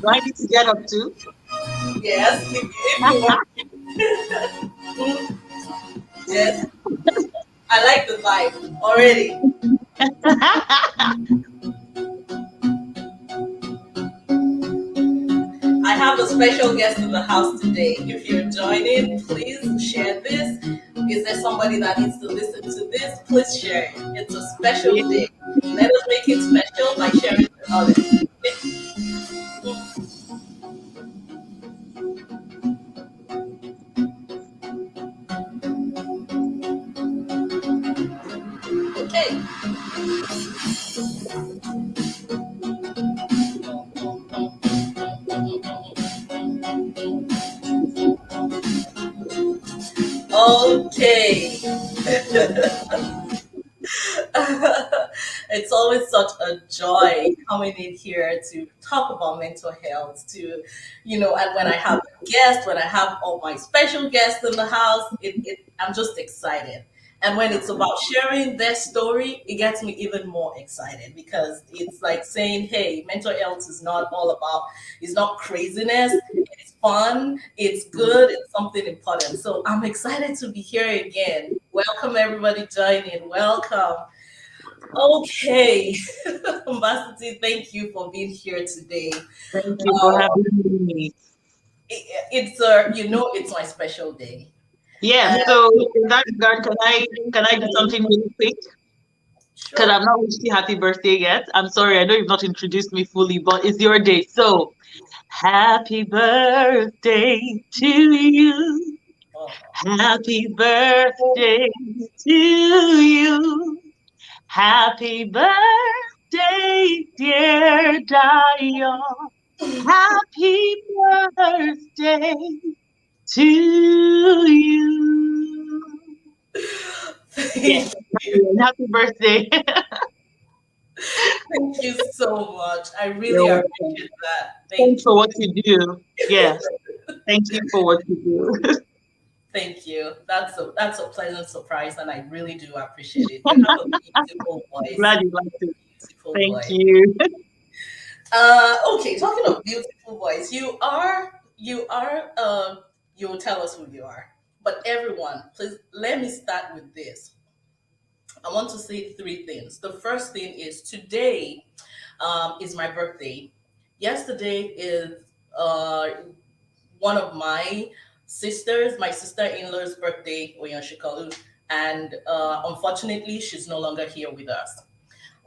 Do I need to get up too? Yes, if you want. Yes, I like the vibe already. I have a special guest in the house today. If you're joining, please share this. Is there somebody that needs to listen to this? Please share it. It's a special Yeah. day. Let us make it special by sharing it with others. Okay. Okay. It's always such a joy coming in here to talk about mental health, and when I have a guest, when I have all my special guests in the house, I'm just excited. And when it's about sharing their story, it gets me even more excited because it's like saying, hey, mental health is not all about, it's not craziness. It's fun, it's good, it's something important. So I'm excited to be here again. Welcome, everybody joining. Welcome. Okay, Mbasiti, thank you for being here today. Thank you for having me. It's my special day. Yeah, And so in that regard, can I do something really quick? Because sure. I've not wished you happy birthday yet. I'm sorry, I know you've not introduced me fully, but it's your day. So happy birthday to you. Oh, Happy birthday to you. Happy birthday, dear Dio. Happy birthday to you. Yeah, thank you. happy birthday. Thank you so much. I You're really welcome. appreciate that. Thanks Thank for you. what you do. Yes, thank you for what you do. Thank you. That's a pleasant surprise, and I really do appreciate it. You have a beautiful voice. Glad you liked it. Beautiful Thank voice. you. Okay, talking of beautiful voice, you will tell us who you are. But everyone, please let me start with this. I want to say three things. The first thing is today is my birthday. Yesterday is one of my sister-in-law's birthday, Oyanshikalu, and unfortunately, she's no longer here with us.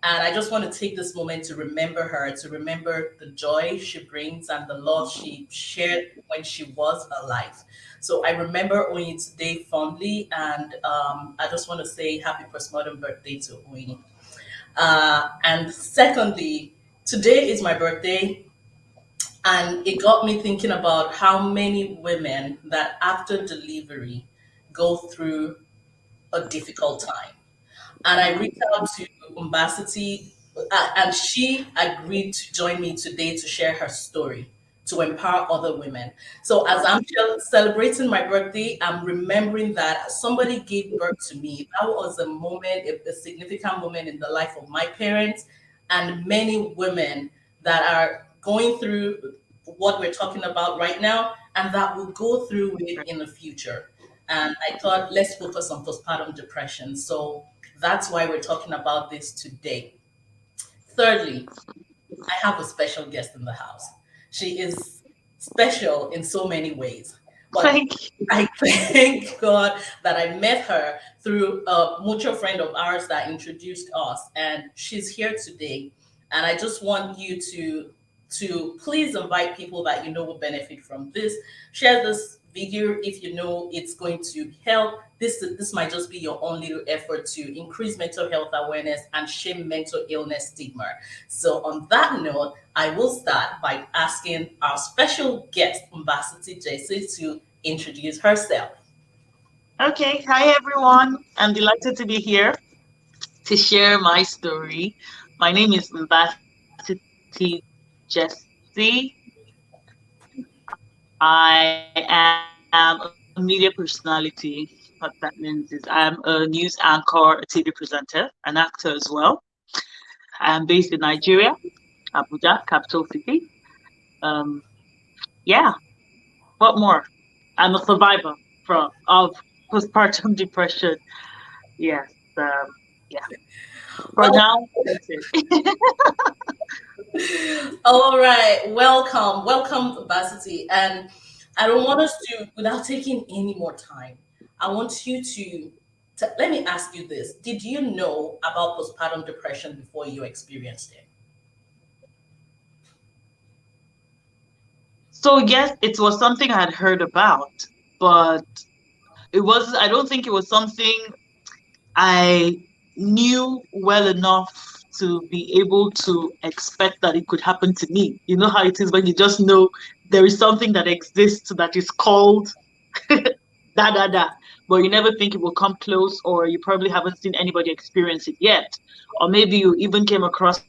And I just want to take this moment to remember her, to remember the joy she brings and the love she shared when she was alive. So I remember Oyin today fondly, and I just want to say happy postmortem birthday to Oyin. And secondly, today is my birthday, and it got me thinking about how many women that after delivery go through a difficult time. And I reached out to Mbasiti, and she agreed to join me today to share her story to empower other women. So as I'm celebrating my birthday, I'm remembering that somebody gave birth to me. That was a moment, a significant moment in the life of my parents and many women that are going through what we're talking about right now and that will go through it in the future. And I thought, let's focus on postpartum depression. So that's why we're talking about this today. Thirdly, I have a special guest in the house. She is special in so many ways, but Thank you. I thank God that I met her through a mutual friend of ours that introduced us, and she's here today. And I just want you to please invite people that you know will benefit from this. Share this video if you know it's going to help. This might just be your own little effort to increase mental health awareness and shame mental illness stigma. So on that note, I will start by asking our special guest, Mbasiti Jesse, to introduce herself. Okay, hi everyone. I'm delighted to be here to share my story. My name is Mbasiti Jesse. I am a media personality. What that means is I'm a news anchor, a TV presenter, an actor as well. I'm based in Nigeria, Abuja, capital city. Um, yeah. What more? I'm a survivor from of postpartum depression. Yes. Yeah. For Well, now, that's it. all right. Welcome. Welcome, Mbasiti. And I don't want us to, without taking any more time, I want you to let me ask you this. Did you know about postpartum depression before you experienced it? So yes, it was something I had heard about, but it was. I don't think it was something I knew well enough to be able to expect that it could happen to me. You know how it is when you just know there is something that exists that is called da da da, but you never think it will come close, or you probably haven't seen anybody experience it yet. Or maybe you even came across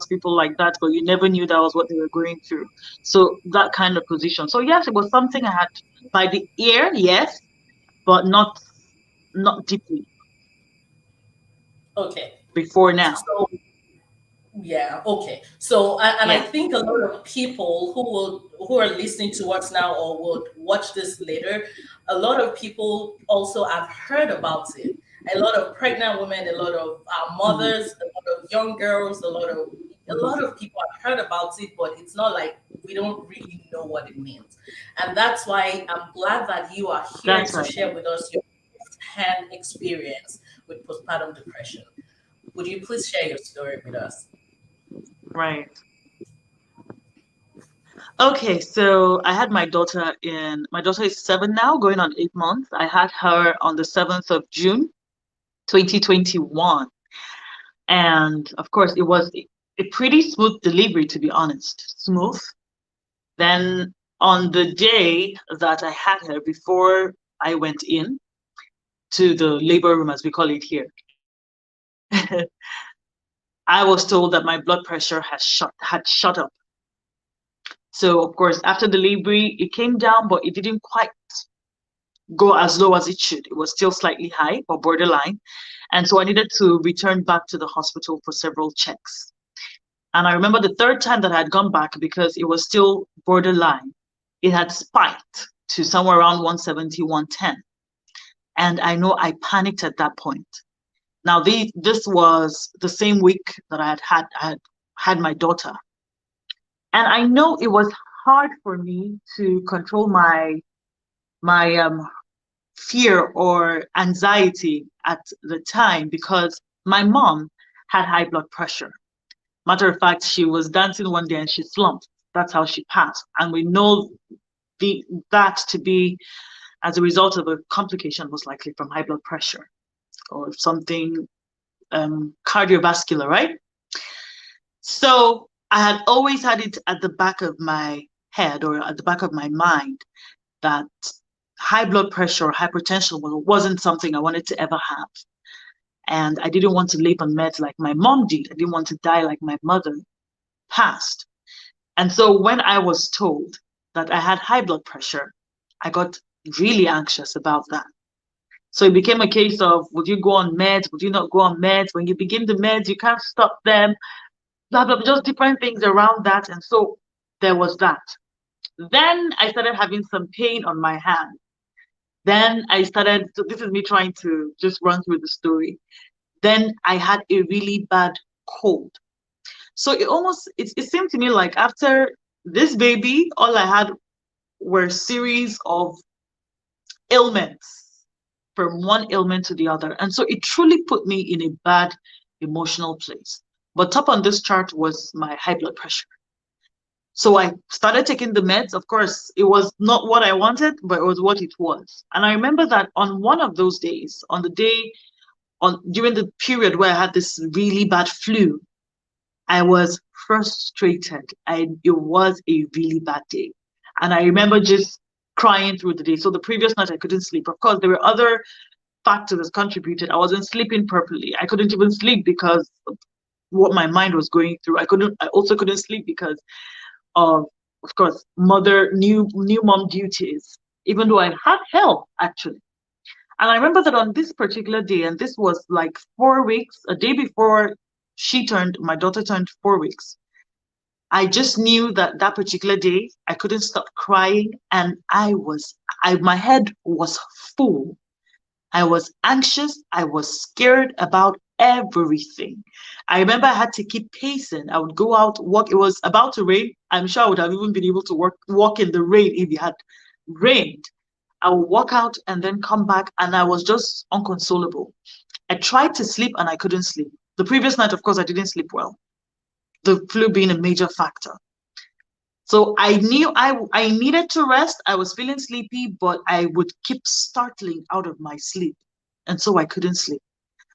people like that, but you never knew that was what they were going through. So that kind of position. So yes, it was something I had by the ear, yes, but not deeply Okay. before now. So yeah, okay. So, and I Yeah. think a lot of people who are listening to us now or would watch this later, a lot of people also have heard about it. A lot of pregnant women, a lot of Mhm. mothers, a lot of young girls, a lot of people have heard about it, but it's not like we don't really know what it means. And that's why I'm glad that you are here That's to right. share with us your hand experience with postpartum depression. Would you please share your story with us? Right. Okay, so I had my daughter is 7 now, going on 8 months. I had her on the 7th of June, 2021. And of course, it was a pretty smooth delivery, to be honest. Smooth. Then on the day that I had her, before I went in to the labor room, as we call it here, I was told that my blood pressure had shot up. So of course, after delivery, it came down, but it didn't quite go as low as it should. It was still slightly high or borderline. And so I needed to return back to the hospital for several checks. And I remember the third time that I had gone back, because it was still borderline, it had spiked to somewhere around 170, 110. And I know I panicked at that point. Now, this was the same week that I had my daughter. And I know it was hard for me to control my fear or anxiety at the time, because my mom had high blood pressure. Matter of fact, she was dancing one day and she slumped. That's how she passed. And we know the that to be as a result of a complication, most likely from high blood pressure or something cardiovascular, right? So I had always had it at the back of my head or at the back of my mind that high blood pressure or hypertension wasn't something I wanted to ever have. And I didn't want to live on meds like my mom did. I didn't want to die like my mother passed. And so when I was told that I had high blood pressure, I got really anxious about that. So it became a case of, would you go on meds? Would you not go on meds? When you begin the meds, you can't stop them, blah, blah, blah, just different things around that. And so there was that. Then I started having some pain on my hand. Then I started, so this is me trying to just run through the story. Then I had a really bad cold. So it seemed to me like after this baby, all I had were series of ailments from one ailment to the other. And so it truly put me in a bad emotional place. But top on this chart was my high blood pressure. So I started taking the meds. Of course, it was not what I wanted, but it was what it was. And I remember that on one of those days, on the day on during the period where I had this really bad flu, I was frustrated. It was a really bad day. And I remember just crying through the day. So the previous night I couldn't sleep. Of course, there were other factors that contributed. I wasn't sleeping properly. I couldn't even sleep because of what my mind was going through. I also couldn't sleep because of course, new mom duties, even though I had help actually. And I remember that on this particular day, and this was like 4 weeks, a day before my daughter turned 4 weeks. I just knew that that particular day I couldn't stop crying, and my head was full. I was anxious. I was scared about everything. I remember I had to keep pacing. I would go out, walk. It was about to rain. I'm sure I would have even been able to walk in the rain if it had rained. I would walk out and then come back, and I was just unconsolable. I tried to sleep and I couldn't sleep. The previous night, of course, I didn't sleep well, the flu being a major factor. So I knew I needed to rest. I was feeling sleepy, but I would keep startling out of my sleep. And so I couldn't sleep.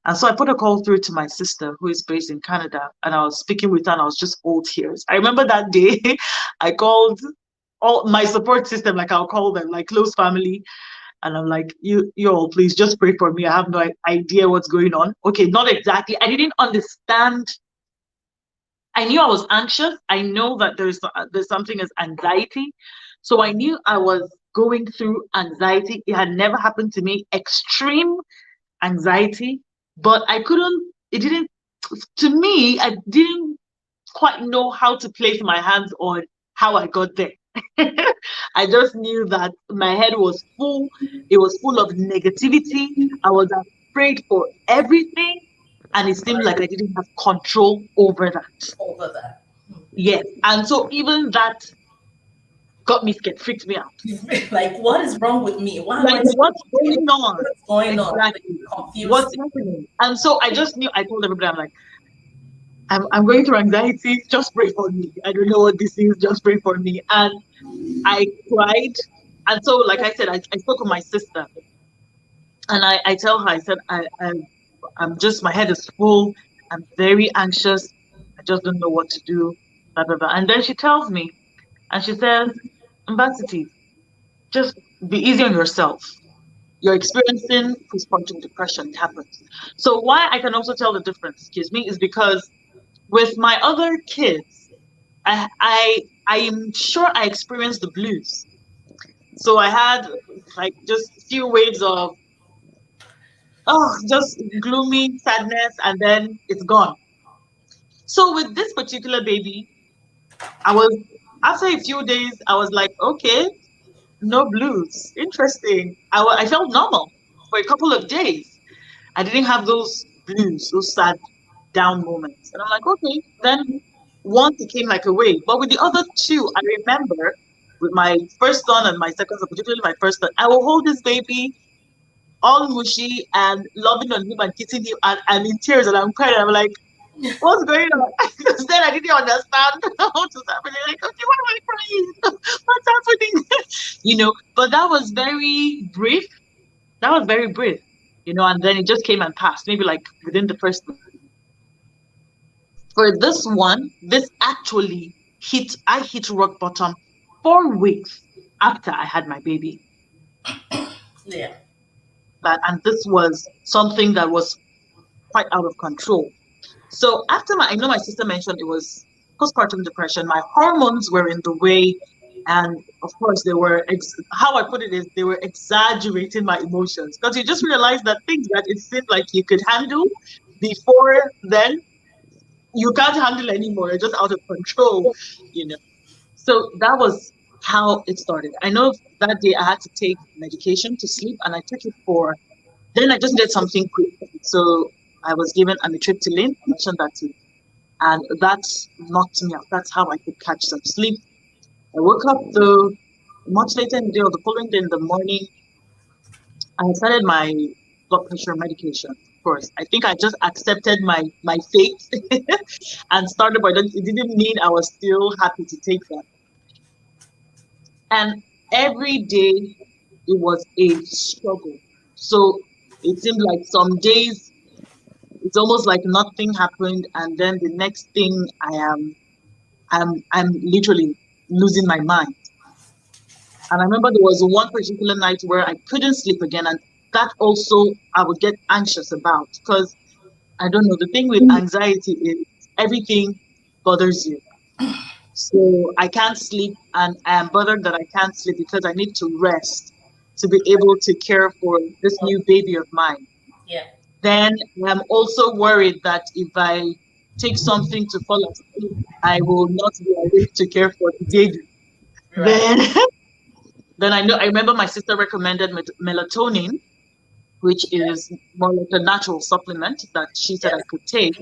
And so I put a call through to my sister who is based in Canada, and I was speaking with her, and I was just all tears. I remember that day I called all my support system, like I'll call them, like close family. And I'm like, you all, please just pray for me. I have no idea what's going on. Okay, not exactly. I didn't understand. I knew I was anxious. I know that there's something as anxiety. So I knew I was going through anxiety. It had never happened to me, extreme anxiety, but I couldn't, it didn't, to me, I didn't quite know how to place my hands on how I got there. I just knew that my head was full. It was full of negativity. I was afraid for everything. And it seemed like I didn't have control over that. Over that. Yes. And so even that got me scared, freaked me out. Like, what is wrong with me? Why am Like, I so what's going on? what's going on? Like, Exactly. confused. What's happening? And so I just knew, I told everybody, I'm like, I'm going through anxiety. Just pray for me. I don't know what this is. Just pray for me. And I cried. And so, like I said, I spoke with my sister, and I tell her, I said, I'm just, my head is full. I'm very anxious. I just don't know what to do. Blah, blah, blah. And then she tells me, and she says, Mbasiti, just be easy on yourself. You're experiencing postpartum depression. It happens. So why I can also tell the difference, excuse me, is because with my other kids, I'm sure I experienced the blues. So I had like just a few waves of just gloomy sadness, and then it's gone. So with this particular baby, I was after a few days, I was like, okay, no blues. Interesting. I felt normal for a couple of days. I didn't have those blues, those sad down moments. And I'm like, okay, then once it came like a wave. But with the other two, I remember with my first son and my second son, particularly my first son, I will hold this baby all mushy and loving on him and kissing him, and I'm in tears and I'm crying. I'm like, what's going on? Because then I didn't understand what was happening. Like, okay, why am I crying? What's happening? But that was very brief. That was very brief, and then it just came and passed, maybe like within the first month. For this one, this actually I hit rock bottom 4 weeks after I had my baby. Yeah. And this was something that was quite out of control. So I know my sister mentioned it was postpartum depression. My hormones were in the way, and of course they were. How I put it is they were exaggerating my emotions, because you just realize that things that it seemed like you could handle before then, you can't handle anymore. You're just out of control, you know. So that was how it started. I know that day I had to take medication to sleep, and I took it for. Then I just did something quick. So I was given amitriptyline. I mentioned that too, and that knocked me out. That's how I could catch some sleep. I woke up the much later in the day or the following day in the morning. I started my blood pressure medication. Of course, I think I just accepted my fate and started, but it didn't mean I was still happy to take that. And every day it was a struggle. So it seemed like some days it's almost like nothing happened, and then the next thing I'm literally losing my mind. And I remember there was one particular night where I couldn't sleep again, and that also I would get anxious about, because I don't know, the thing with anxiety is everything bothers you. So I can't sleep, and I am bothered that I can't sleep because I need to rest. to be able to care for this new baby of mine. Yeah. Then I'm also worried that if I take something to fall asleep, I will not be awake to care for the baby. Right. Then, then I remember my sister recommended melatonin, which is more like a natural supplement that she said I Yes. could take.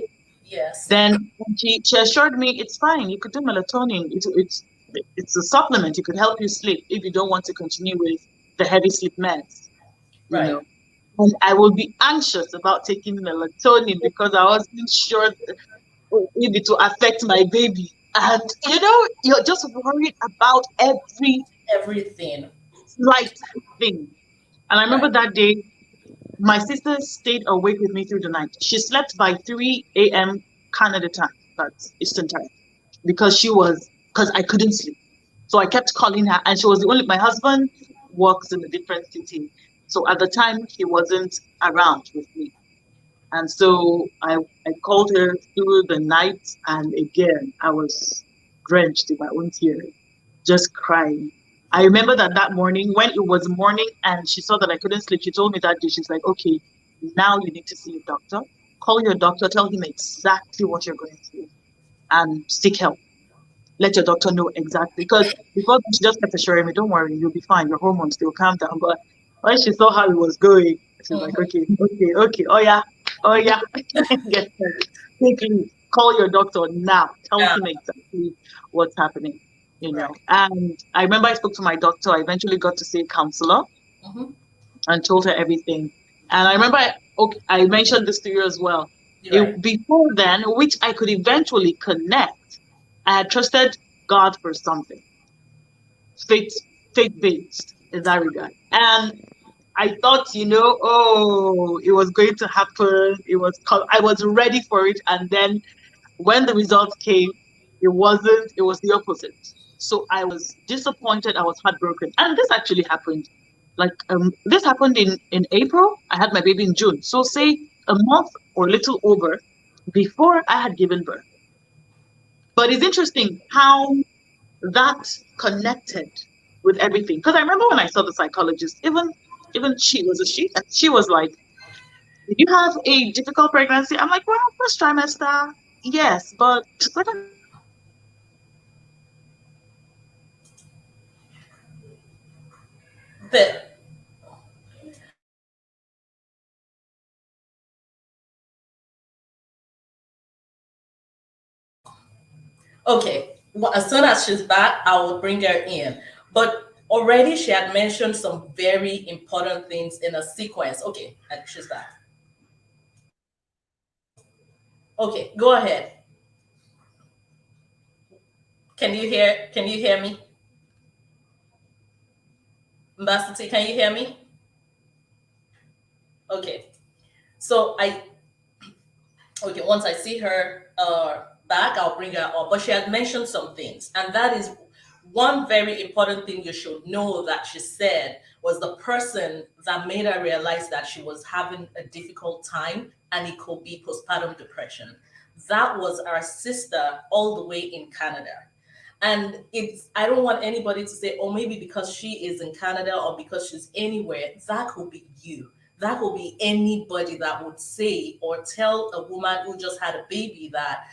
Yes. Then she assured me it's fine. You could do melatonin. It's a supplement. It could help you sleep if you don't want to continue with the heavy sleep meds. You Right. know, and I will be anxious about taking melatonin because I wasn't sure if it will affect my baby. And you're just worried about every Everything. slight thing. And I Right. remember that day, my sister stayed awake with me through the night. She slept by 3 a.m. Canada time, that's Eastern time, because I couldn't sleep. So I kept calling her, and she was the only. My husband works in a different city, so at the time he wasn't around with me, and so I called her through the night, and again I was drenched in my own tears, just crying. I remember that morning when it was morning and she saw that I couldn't sleep, she told me that day, she's like, okay, now you need to see a doctor. Call your doctor, tell him exactly what you're going through and seek help. Let your doctor know exactly. Because before she just kept assuring me, don't worry, you'll be fine. Your hormones still calm down. But when she saw how it was going, she's like, Hmm. okay, okay, okay. Oh yeah. Get ready. Quickly call your doctor now. Tell Yeah. him exactly what's happening. Right. And I remember I spoke to my doctor. I eventually got to see a counselor Hmm. and told her everything. And I remember okay, I mentioned this to you as well. You're right. Before then, which I could eventually connect, I had trusted God for something, faith, faith based in that regard. And I thought, oh, it was going to happen. I was ready for it. And then when the results came, it wasn't, it was the opposite. So I was disappointed, I was heartbroken. And this actually happened. This happened in April. I had my baby in June. So say a month or a little over before I had given birth. But it's interesting how that connected with everything. Because I remember when I saw the psychologist, even she was a she, and she was like, did you have a difficult pregnancy? I'm like, well, first trimester, yes, but second trimester, The Okay. Well, as soon as she's back, I will bring her in. But already she had mentioned some very important things in a sequence. Okay, and she's back. Okay, go ahead. Can you hear me? Mbasiti, can you hear me? Okay. So I Okay, once I see her back, I'll bring her up. But she had mentioned some things, and that is one very important thing you should know that she said was the person that made her realize that she was having a difficult time and it could be postpartum depression. That was our sister all the way in Canada. And I don't want anybody to say, oh, maybe because she is in Canada or because she's anywhere, that could be you. That could be anybody that would say or tell a woman who just had a baby that,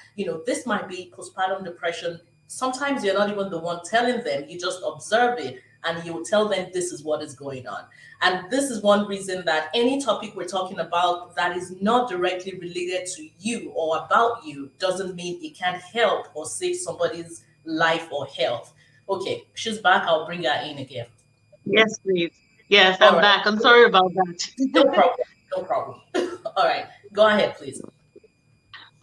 this might be postpartum depression. Sometimes you're not even the one telling them, you just observe it and you will tell them this is what is going on. And this is one reason that any topic we're talking about that is not directly related to you or about you doesn't mean it can't help or save somebody's life or health. Okay, she's back. I'll bring her in again. yes, please. Yes, All I'm right, back. I'm sorry about no that. problem. No problem. All right, go ahead, please.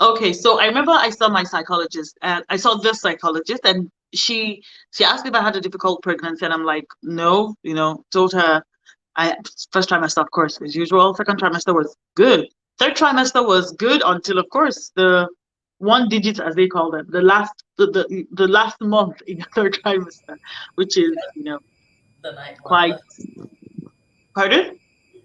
Okay, so I remember I saw my psychologist, and I saw this psychologist, and she asked me if I had a difficult pregnancy, and I'm like, no, told her I first trimester, of course, as usual. Second trimester was good. Third trimester was good until, of course, the one digit, as they call them, the last month in the third trimester, which is, The ninth month. quite. Pardon?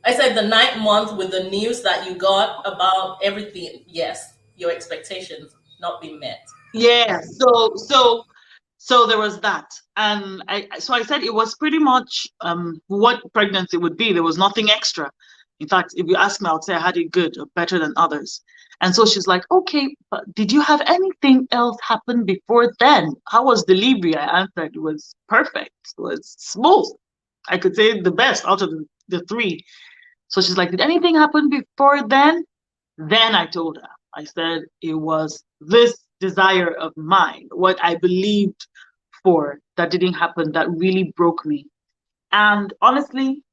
I said the ninth month with the news that you got about everything. Yes, your expectations not being met. Yeah. So So there was that. And I said it was pretty much what pregnancy would be. There was nothing extra. In fact, if you ask me, I would say I had it good or better than others. And so she's like, okay, but did you have anything else happen before then? How was delivery? I answered, it was perfect. It was smooth. I could say the best out of the three. So she's like, did anything happen before then? Then I told her, I said, it was this desire of mine, what I believed for that didn't happen, that really broke me. And honestly,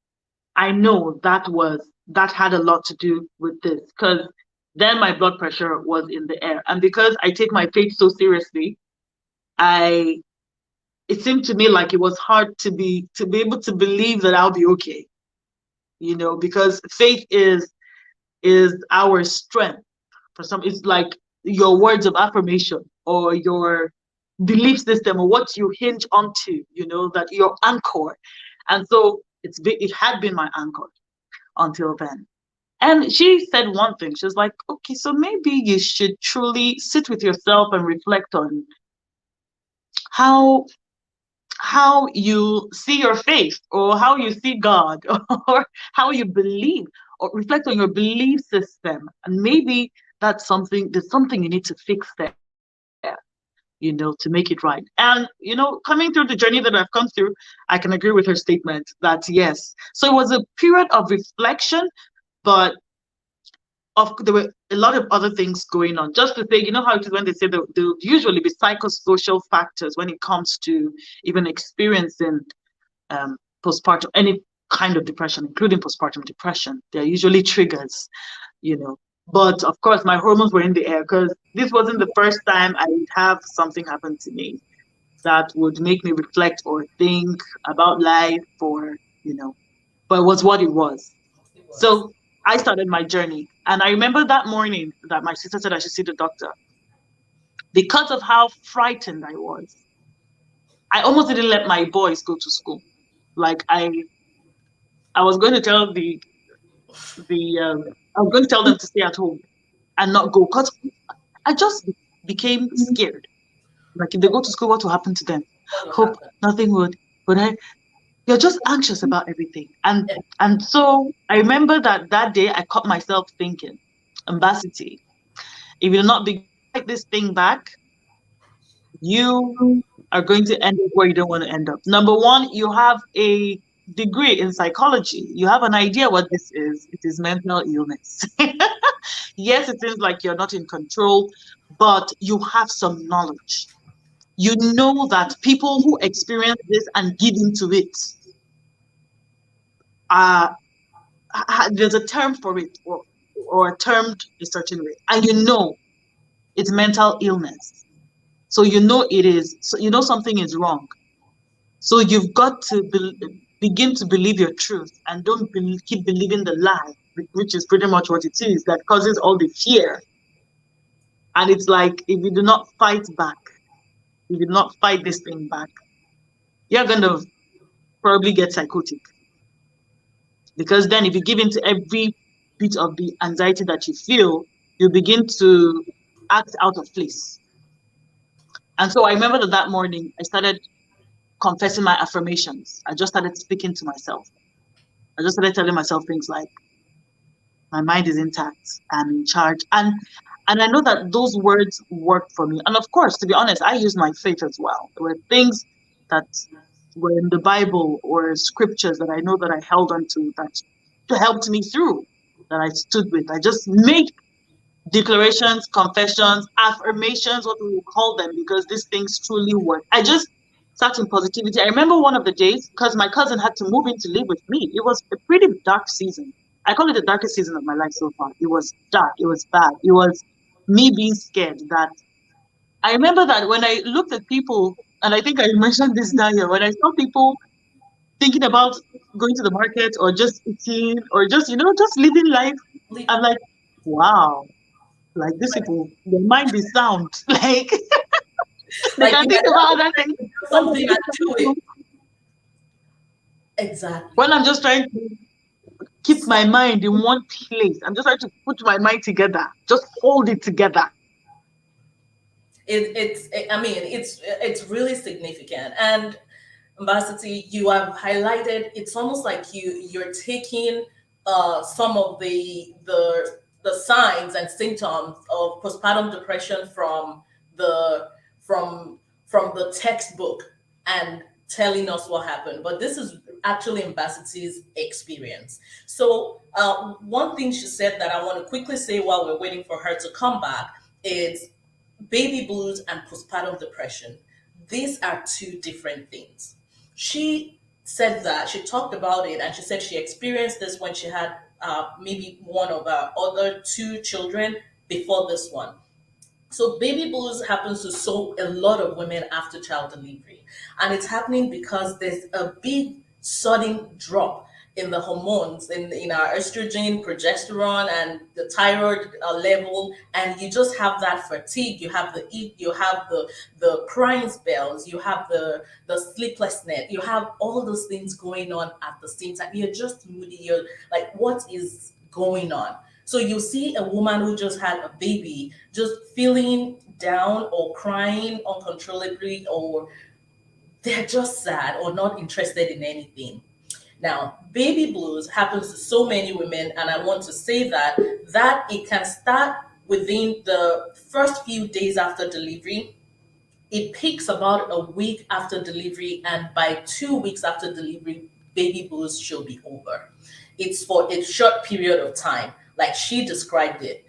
I know that had a lot to do with this because then my blood pressure was in the air. And because I take my faith so seriously, I it seemed to me like it was hard to be able to believe that I'll be okay, because faith is our strength. For some, it's like your words of affirmation or your belief system or what you hinge onto, that your anchor. And so it had been my anchor until then. And she said one thing. She was like, okay, so maybe you should truly sit with yourself and reflect on how how you see your faith or how you see God or how you believe or reflect on your belief system. And maybe there's something you need to fix there, to make it right. And, coming through the journey that I've come through, I can agree with her statement that yes. So it was a period of reflection, but there were a lot of other things going on. Just to say, how it is when they say there usually be psychosocial factors when it comes to even experiencing postpartum, any kind of depression, including postpartum depression. They're usually triggers, you know. But of course, my hormones were in the air because this wasn't the first time I would have something happen to me that would make me reflect or think about life or, but it was what it was. It was. So I started my journey. And I remember that morning that my sister said I should see the doctor. Because of how frightened I was, I almost didn't let my boys go to school. Like I was going to tell I was going to tell them to stay at home and not go because I just became scared. Like if they go to school, what will happen to them? What will Hope happen? nothing would. But you're just anxious about everything. And Eh, and so I remember that day I caught myself thinking, Mbasiti, if you do not begin to fight this thing back, you are going to end up where you don't want to end up. Number one, you have a degree in psychology. You have an idea what this is. It is mental illness. Yes, it seems like you're not in control, but you have some knowledge. You know that people who experience this and give into it are there's a term for it or termed a certain way, and you know it's mental illness. So something is wrong. So you've got to begin to believe your truth and don't keep believing the lie, which is pretty much what it is that causes all the fear. And it's like if you do not fight back, if you do not fight this thing back, you're going to probably get psychotic. Because then if you give in to every bit of the anxiety that you feel, you begin to act out of place. And so I remember that morning I started confessing my affirmations. I just started speaking to myself. I just started telling myself things like, my mind is intact, I'm in charge. And I know that those words worked for me. And of course, to be honest, I used my faith as well. There were things that were in the Bible or scriptures that I know that I held onto that helped me through, that I stood with. I just made declarations, confessions, affirmations, what we will call them, because these things truly work. I just sat in positivity. I remember one of the days, because my cousin had to move in to live with me. It was a pretty dark season. I call it the darkest season of my life so far. It was dark. It was bad. It was me being scared that I remember that when I looked at people, and I think I mentioned this now here, when I saw people thinking about going to the market or just eating or just living life, le- I'm like, wow, like these Like, people, their mind is sound. Like they like can if think I about don't other like things. to do When I'm something, I just do trying it. to, Exactly. when I'm just trying to keep my mind in one place, I'm just trying to put my mind together, just hold it together. I mean, it's really significant. And Mbasiti, you have highlighted. It's almost like you're taking some of the signs and symptoms of postpartum depression the from the textbook and telling us what happened. But this is actually Mbasiti's experience. So one thing she said that I want to quickly say while we're waiting for her to come back is baby blues and postpartum depression. These are two different things. She said that she talked about it and she said she experienced this when she had maybe one of her other two children before this one. So baby blues happens to so a lot of women after child delivery, and it's happening because there's a big sudden drop in the hormones in our estrogen, progesterone, and the thyroid level, and you just have that fatigue. You have you have the crying spells, you have the sleeplessness, you have all those things going on at the same time. You're just moody. You're like, what is going on? So you see a woman who just had a baby just feeling down or crying uncontrollably, or they're just sad or not interested in anything. Now, baby blues happens to so many women, and I want to say that it can start within the first few days after delivery. It peaks about a week after delivery, and by 2 weeks after delivery, baby blues should be over. It's for a short period of time, like she described it.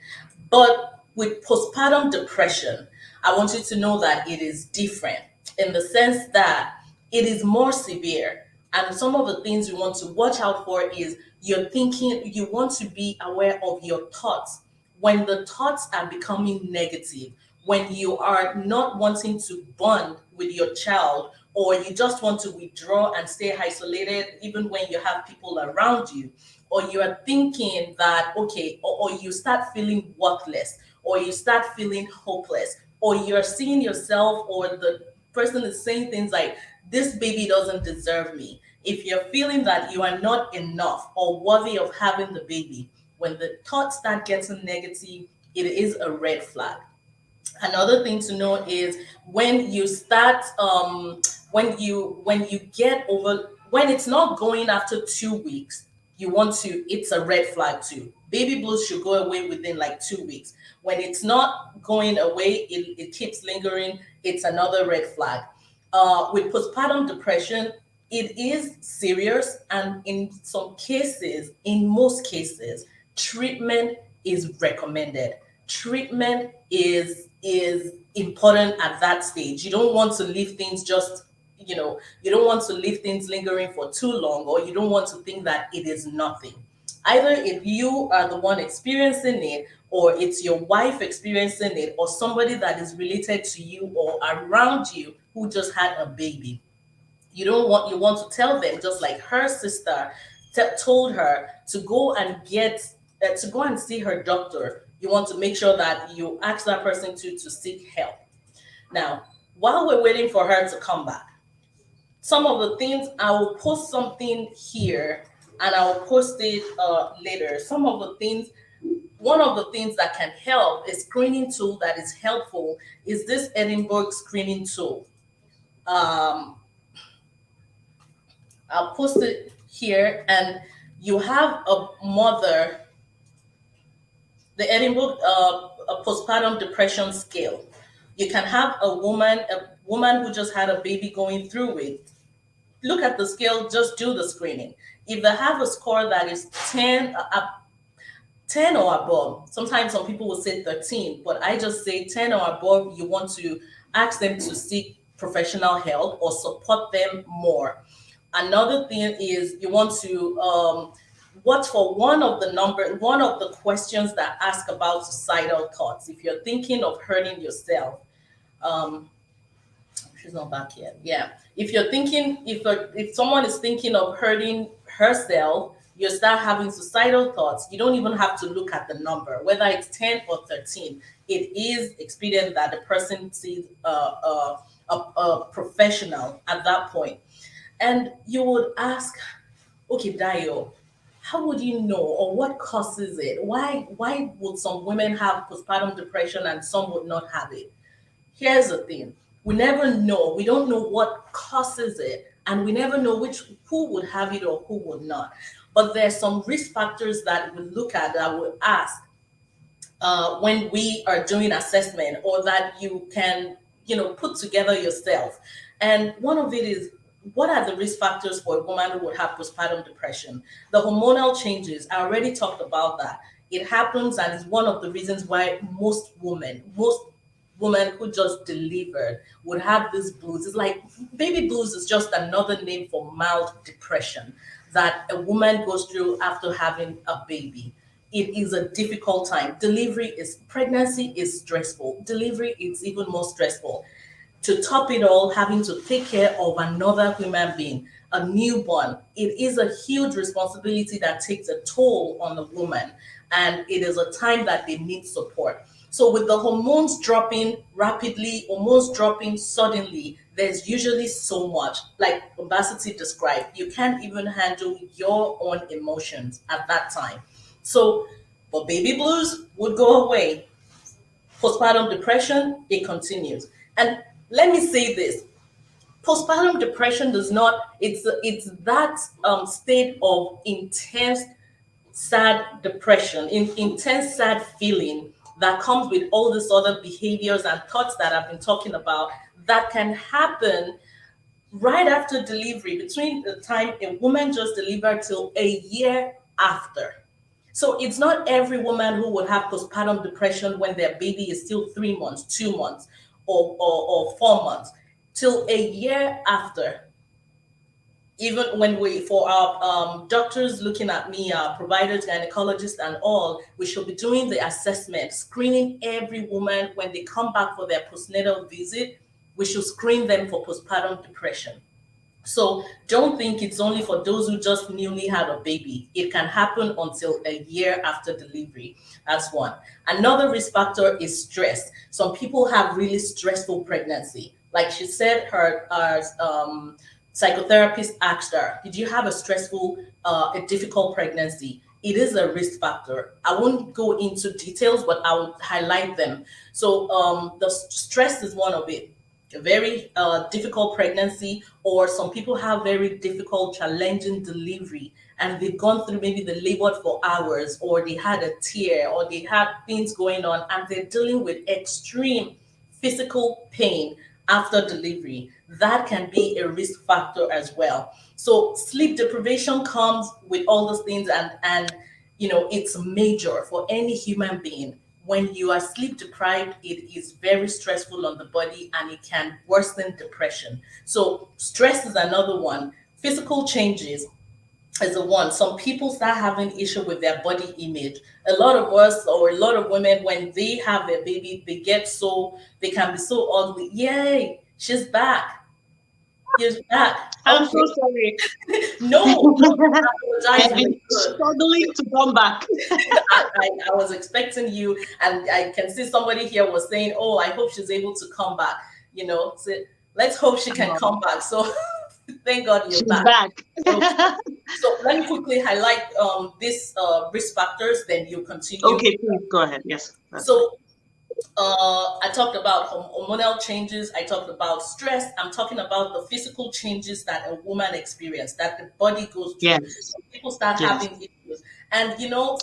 But with postpartum depression, I want you to know that it is different in the sense that it is more severe. And some of the things you want to watch out for is you're thinking, you want to be aware of your thoughts. When the thoughts are becoming negative, when you are not wanting to bond with your child, or you just want to withdraw and stay isolated even when you have people around you, or you are thinking that okay, or you start feeling worthless, or you start feeling hopeless, or you're seeing yourself, or the person is saying things like, this baby doesn't deserve me. If you're feeling that you are not enough or worthy of having the baby, when the thoughts start getting negative, it is a red flag. Another thing to know is when you start when you get over, when it's not going after 2 weeks, you want to, it's a red flag too. Baby blues should go away within like 2 weeks. When it's not going away, it keeps lingering, it's another red flag. With postpartum depression, it is serious, and in some cases, in most cases, treatment is recommended. Treatment is important at that stage. You don't want to leave things just, you don't want to leave things lingering for too long, or you don't want to think that it is nothing. Either if you are the one experiencing it, or it's your wife experiencing it, or somebody that is related to you or around you who just had a baby, you want to tell them, just like her sister told her to go and to go and see her doctor. You want to make sure that you ask that person to seek help. Now, while we're waiting for her to come back, some of the things, I will post something here and I will post it later. Some of the things, one of the things that can help, a screening tool that is helpful, is this Edinburgh screening tool. um, I'll post it here, and you have a mother, the Edinburgh a postpartum depression scale. You can have a woman who just had a baby going through it. Look at the scale, just do the screening. If they have a score that is 10 or above, sometimes some people will say 13, but I just say 10 or above, you want to ask them to seek professional help or support them more. Another thing is you want to watch for one of the questions that ask about suicidal thoughts. If you're thinking of hurting yourself, um, she's not back yet. Yeah. If you're thinking, if someone is thinking of hurting herself, you start having suicidal thoughts. You don't even have to look at the number, whether it's 10 or 13. It is expedient that the person sees a professional at that point. And you would ask, okay, Dio, how would you know, or what causes it? Why would some women have postpartum depression and some would not have it? Here's the thing. We never know. We don't know what causes it, and we never know who would have it or who would not. But there's some risk factors that we look at, that we ask when we are doing assessment, or that you can, put together yourself. And one of it is, what are the risk factors for a woman who would have postpartum depression? The hormonal changes, I already talked about that. It happens, and is one of the reasons why most women who just delivered would have this blues. It's like baby blues is just another name for mild depression that a woman goes through after having a baby. It is a difficult time. Pregnancy is stressful. Delivery is even more stressful. To top it all, having to take care of another human being, a newborn, it is a huge responsibility that takes a toll on the woman. And it is a time that they need support. So, with the hormones dropping rapidly, hormones dropping suddenly, there's usually so much, like Mbasiti described, you can't even handle your own emotions at that time. So, but baby blues would go away. Postpartum depression, it continues. And let me say this, postpartum depression does not, it's that state of intense sad depression, intense sad feeling that comes with all these other behaviors and thoughts that I've been talking about, that can happen right after delivery, between the time a woman just delivered till a year after. So it's not every woman who will have postpartum depression when their baby is still 3 months, 2 months, or 4 months. Till a year after, even when we, for our doctors looking at me, our providers, gynecologists, and all, we should be doing the assessment, screening every woman when they come back for their postnatal visit. We should screen them for postpartum depression. So don't think it's only for those who just newly had a baby. It can happen until a year after delivery. That's one. Another risk factor is stress. Some people have really stressful pregnancy. Like she said, her psychotherapist asked her, "Did you have a a difficult pregnancy?" It is a risk factor. I won't go into details, but I will highlight them. So the stress is one of it. A very difficult pregnancy, or some people have very difficult, challenging delivery, and they've gone through, maybe they labored for hours, or they had a tear, or they had things going on, and they're dealing with extreme physical pain after delivery. That can be a risk factor as well. So sleep deprivation comes with all those things, and it's major for any human being. When you are sleep deprived, it is very stressful on the body, and it can worsen depression. So stress is another one. Physical changes is the one. Some people start having issue with their body image. A lot of us, or a lot of women, when they have their baby, they can be so ugly. Yay, she's back. He's back. I'm Okay. so sorry. No, don't apologize. I've We're been good. struggling to come back. I was expecting you, and I can see somebody here was saying, "Oh, I hope she's able to come back." So let's hope she can Um, come back. So thank God you're she's back. back. Okay. So let me quickly highlight these risk factors, then you continue. Okay, please go ahead. Yes, that's fine. So I talked about hormonal changes. I talked about stress. I'm talking about the physical changes that a woman experiences, that the body goes through. Yes, People start yes. having issues. And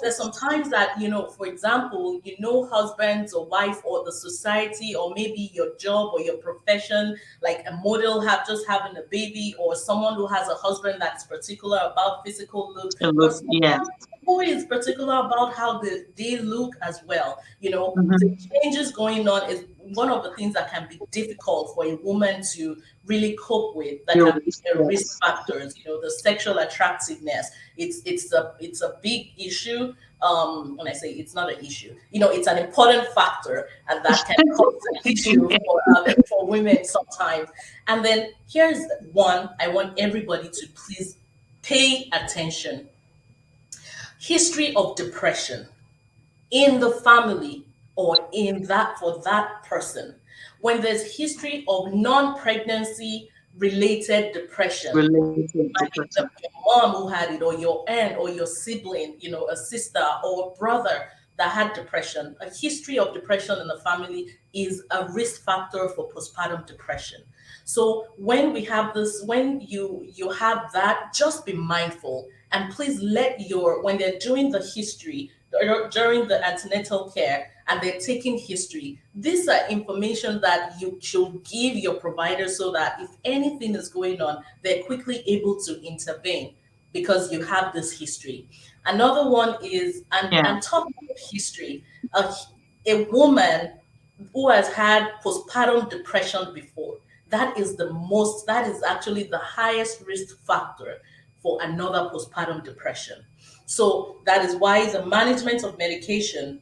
there's sometimes that, for example, husbands or wife, or the society, or maybe your job or your profession, like a model just having a baby, or someone who has a husband that's particular about physical look, It or looks, yeah. someone who is particular about how they look as well. The Hmm. changes going on is one of the things that can be difficult for a woman to really cope with. That can be a risk Yes. factors. The sexual attractiveness. It's a big issue. When I say it's not an issue, it's an important factor, and that can cause an issue for women sometimes. And then here's one I want everybody to please pay attention: history of depression in the family, or in that for that person. When there's history of non-pregnancy related depression, Related might be depression. your mom who had it, or your aunt, or your sibling, a sister or brother that had depression, a history of depression in the family is a risk factor for postpartum depression. So when we have this, when you have that, just be mindful and please let your, when they're doing the history during the antenatal care and they're taking history, these are information that you should give your provider so that if anything is going on, they're quickly able to intervene because you have this history. Another one is, Yeah. and talking of history, a, a woman who has had postpartum depression before, that is actually the highest risk factor for another postpartum depression. So that is why the management of medication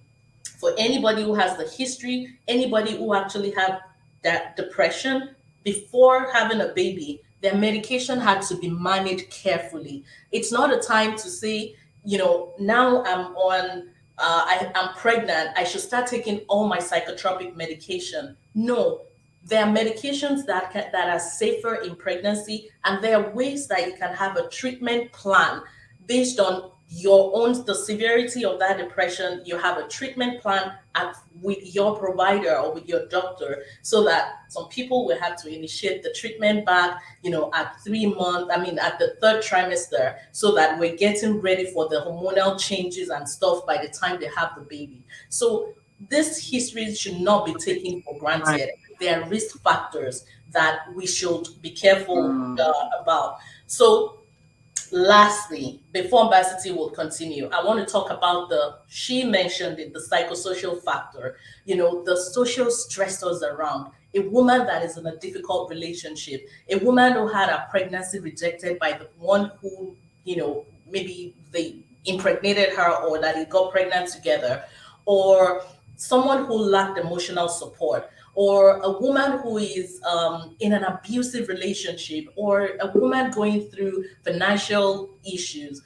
for anybody who has the history, anybody who actually had that depression before having a baby, their medication had to be managed carefully. It's not a time to say, now I'm pregnant, I should start taking all my psychotropic medication. No, there are medications that are safer in pregnancy, and there are ways that you can have a treatment plan based on your own the severity of that depression. You have a treatment plan with your provider or with your doctor, so that some people will have to initiate the treatment back, at 3 months, I mean at the third trimester, so that we're getting ready for the hormonal changes and stuff by the time they have the baby. So this history should not be taken for Right. granted. There are risk factors that we should be careful Mm. about. So lastly, before Mbasiti will continue, I want to talk about she mentioned it, the psychosocial factor, the social stressors around a woman that is in a difficult relationship, a woman who had a pregnancy rejected by the one who, maybe they impregnated her or that he got pregnant together, or someone who lacked emotional support, or a woman who is in an abusive relationship, or a woman going through financial issues.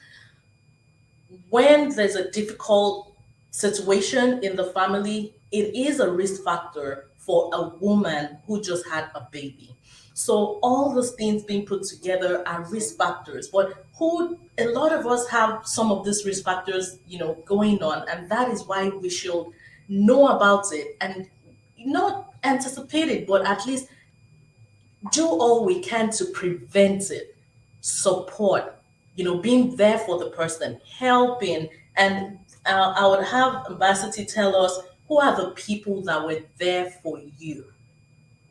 When there's a difficult situation in the family, it is a risk factor for a woman who just had a baby. So all those things being put together are risk factors, but who a lot of us have some of these risk factors, going on, and that is why we should know about it and not anticipate it, but at least do all we can to prevent it. Support, being there for the person, helping. And I would have Ambassador tell us who are the people that were there for you.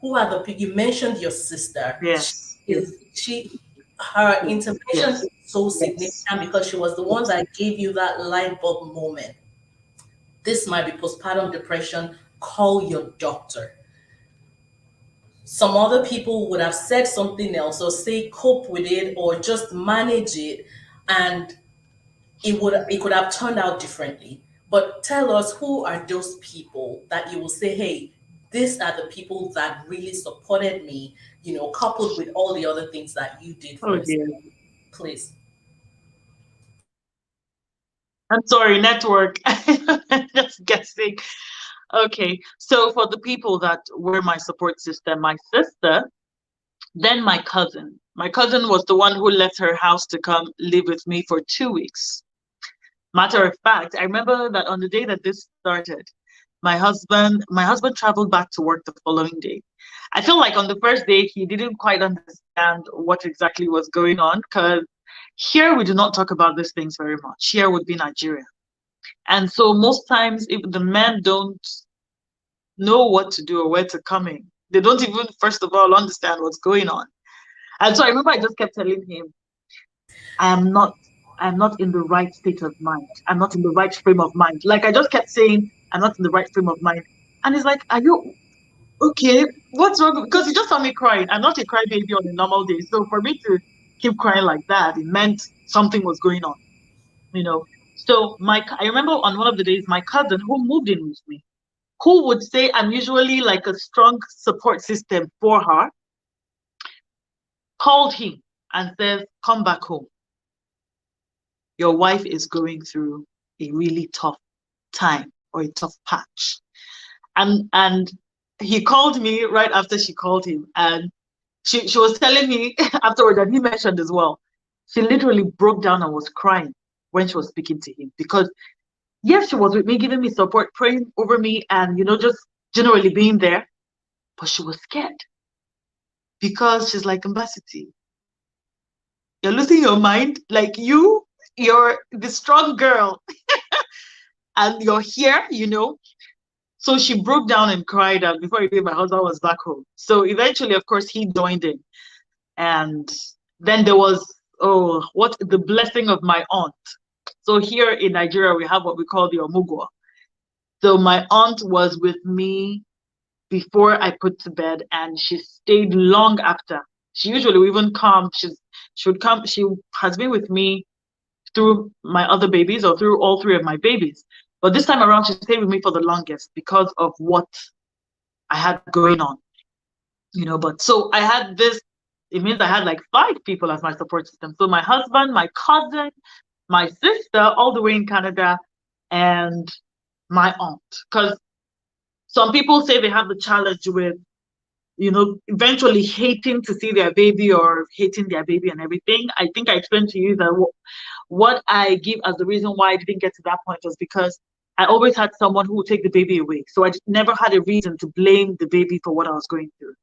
Who are the people? You mentioned your sister. Yes. Her Yes. intervention Yes. is so Yes. significant because she was the one that gave you that light bulb moment. This might be postpartum depression. Call your doctor. Some other people would have said something else or say cope with it or just manage it, and it could have turned out differently. But tell us who are those people that you will say, hey, these are the people that really supported me, coupled with all the other things that you did for Oh us. dear. Please. I'm sorry, network. Just guessing. Okay. So for the people that were my support system, my sister, then my cousin. My cousin was the one who left her house to come live with me for 2 weeks. Matter of fact, I remember that on the day that this started, my husband traveled back to work the following day. I feel like on the first day he didn't quite understand what exactly was going on because here we do not talk about these things very much. Here would be Nigeria. And so most times if the men don't know what to do or where to come in, they don't even first of all understand what's going on. And so I remember I just kept telling him, I am not I'm not in the right state of mind. I'm not in the right frame of mind. Like I just kept saying, I'm not in the right frame of mind. And he's like, are you okay? What's wrong? Because he just saw me crying. I'm not a crybaby on a normal day. So for me to keep crying like that, it meant something was going on, you know. So I remember on one of the days, my cousin who moved in with me, who would say I'm usually like a strong support system for her, called him and says, come back home. Your wife is going through a really tough time or a tough patch. And he called me right after she called him, and she was telling me afterwards, and he mentioned as well, she literally broke down and was crying when she was speaking to him because Yes, she was with me, giving me support, praying over me, and just generally being there. But she was scared because she's like, Mbasiti, you're losing your mind. Like you're the strong girl, and you're here. So she broke down and cried out before even my husband was back home. So eventually, of course, he joined in. And then there was, oh, what the blessing of my aunt. So here in Nigeria, we have what we call the Omugwo. So my aunt was with me before I put to bed, and she stayed long after. She usually would even come. She would come. She has been with me through my other babies or through all three of my babies. But this time around, she stayed with me for the longest because of what I had going on. But so I had this, it means I had like five people as my support system. So my husband, my cousin, my sister, all the way in Canada, and my aunt. Because some people say they have the challenge with, eventually hating to see their baby or hating their baby and everything. I think I explained to you that what I give as the reason why I didn't get to that point was because I always had someone who would take the baby away. So I never had a reason to blame the baby for what I was going through.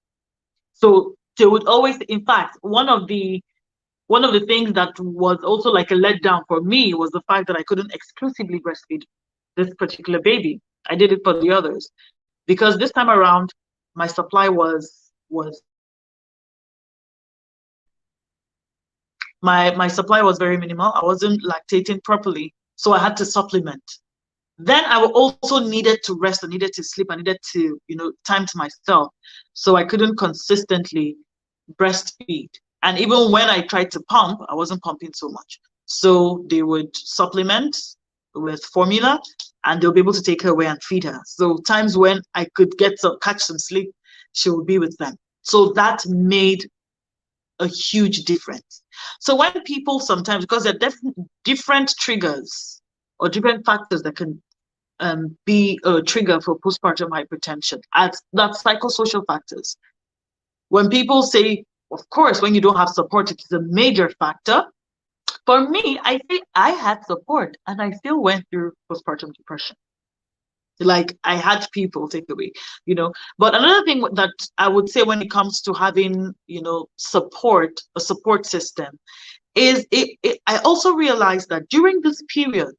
So they would always, in fact, one of the things that was also like a letdown for me was the fact that I couldn't exclusively breastfeed this particular baby. I did it for the others because this time around my supply was my supply was very minimal. I wasn't lactating properly, so I had to supplement. Then I also needed to rest, I needed to sleep, I needed to, time to myself. So I couldn't consistently breastfeed. And even when I tried to pump, I wasn't pumping so much. So they would supplement with formula and they'll be able to take her away and feed her. So times when I could catch some sleep, she would be with them. So that made a huge difference. So when people sometimes, because there are different triggers or different factors that can be a trigger for postpartum hypertension, that's psychosocial factors. When people say, of course, when you don't have support, it is a major factor. For me, I say I had support and I still went through postpartum depression. Like I had people take away. But another thing that I would say when it comes to having, a support system is I also realized that during this period,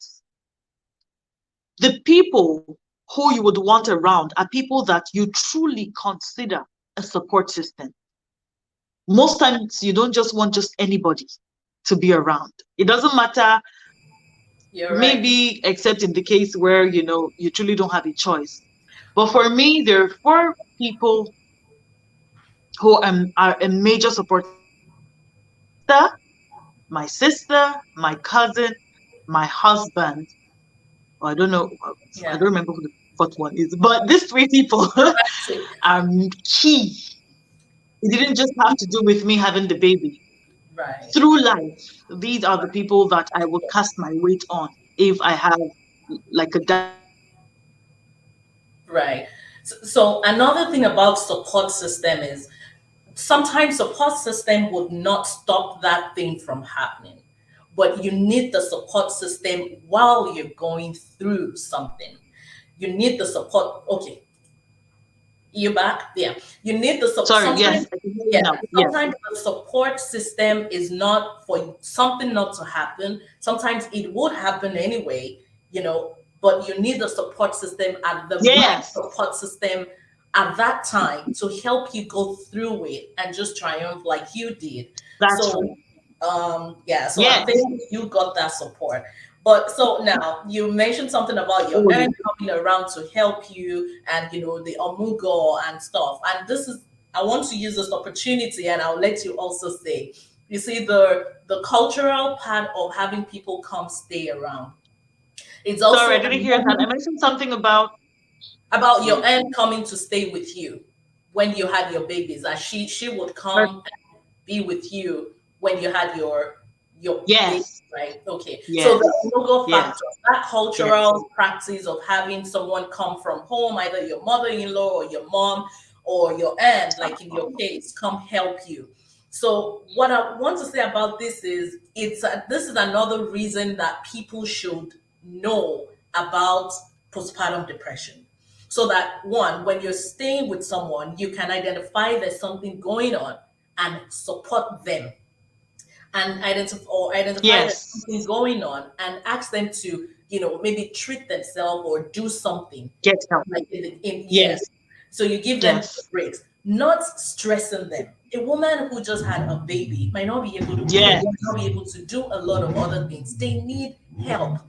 the people who you would want around are people that you truly consider a support system. Most times you don't just want just anybody to be around. It doesn't matter, You're right. maybe except in the case where you truly don't have a choice. But for me, there are four people who are a major support system. My sister, my cousin, my husband. I don't know. I Yeah. don't remember who the fourth one is, but these three people are key. It didn't just have to do with me having the baby. Right. Through life, these are the people that I will cast my weight on if I have like a diagnosis or anything. Right. So another thing about support system is sometimes support system would not stop that thing from happening, but you need the support system while you're going through something. You need the support. Okay, you back? Yeah. You need the support. Sorry, Sometimes, yes, I can hear you yeah. now. Yes, Sometimes the support system is not for something not to happen. Sometimes it would happen anyway, but you need the support system at the right yes, support system at that time to help you go through it and just triumph like you did. that's So right. yeah, so I'm Yes. thinking you got that support. But so now you mentioned something about your Oh, aunt yeah. coming around to help you and the omugo and stuff. And this is I want to use this opportunity and I'll let you also say, you see the cultural part of having people come stay around. It's Sorry, I also didn't hear that. I mentioned something about your yeah. aunt coming to stay with you when you had your babies. That she would Or- come be with you when you had your baby, Yes, right? Okay. So yes, the logo yes, factor, that yes. cultural practice of having someone come from home, either your mother-in-law or your mom or your aunt, like in your case, come help you. So what I want to say about this is this is another reason that people should know about postpartum depression. So that one, when you're staying with someone, you can identify there's something going on and support them, and identify that Yes. something's going on and ask them to, maybe treat themselves or do something. Get help. Like in Yes. yes. So you give them Yes. breaks, not stressing them. A woman who just had a baby might not be able to cook, Yes. might not be able to do a lot of other things. They need help.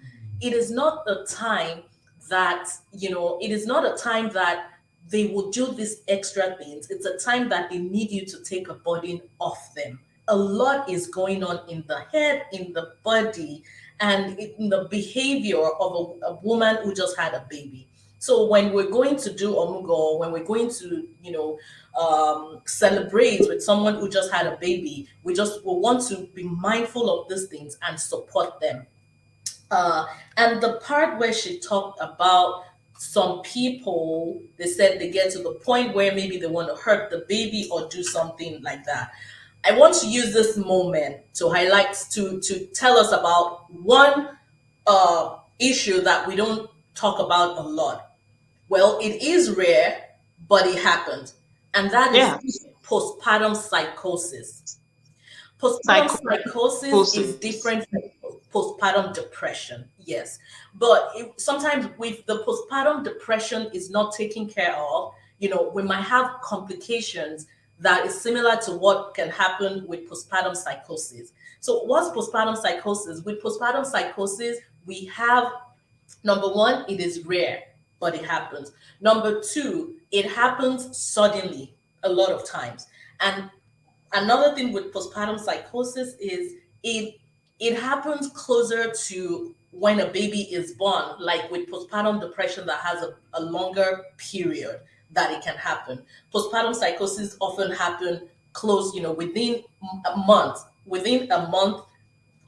It is not the time that, it is not a time that they will do these extra things. It's a time that they need you to take a burden off them. A lot is going on in the head, in the body, and in the behavior of a woman who just had a baby. So when we're going to do omugo, when we're going to, celebrate with someone who just had a baby, we want to be mindful of these things and support them. Uh, and the part where she talked about some people, they said they get to the point where maybe they want to hurt the baby or do something like that. I want to use this moment to highlight, to tell us about one issue that we don't talk about a lot. Well, it is rare, but it happens, and that is Yeah. postpartum psychosis. Postpartum psychosis is Psychosis. different from postpartum depression, yes. But sometimes with the postpartum depression is not taken care of, we might have complications that is similar to what can happen with postpartum psychosis. So what's postpartum psychosis? With postpartum psychosis, we have, number one, it is rare, but it happens. Number two, it happens suddenly a lot of times. And another thing with postpartum psychosis is it it happens closer to when a baby is born, like with postpartum depression that has a longer period that it can happen. Postpartum psychosis often happen close, within a month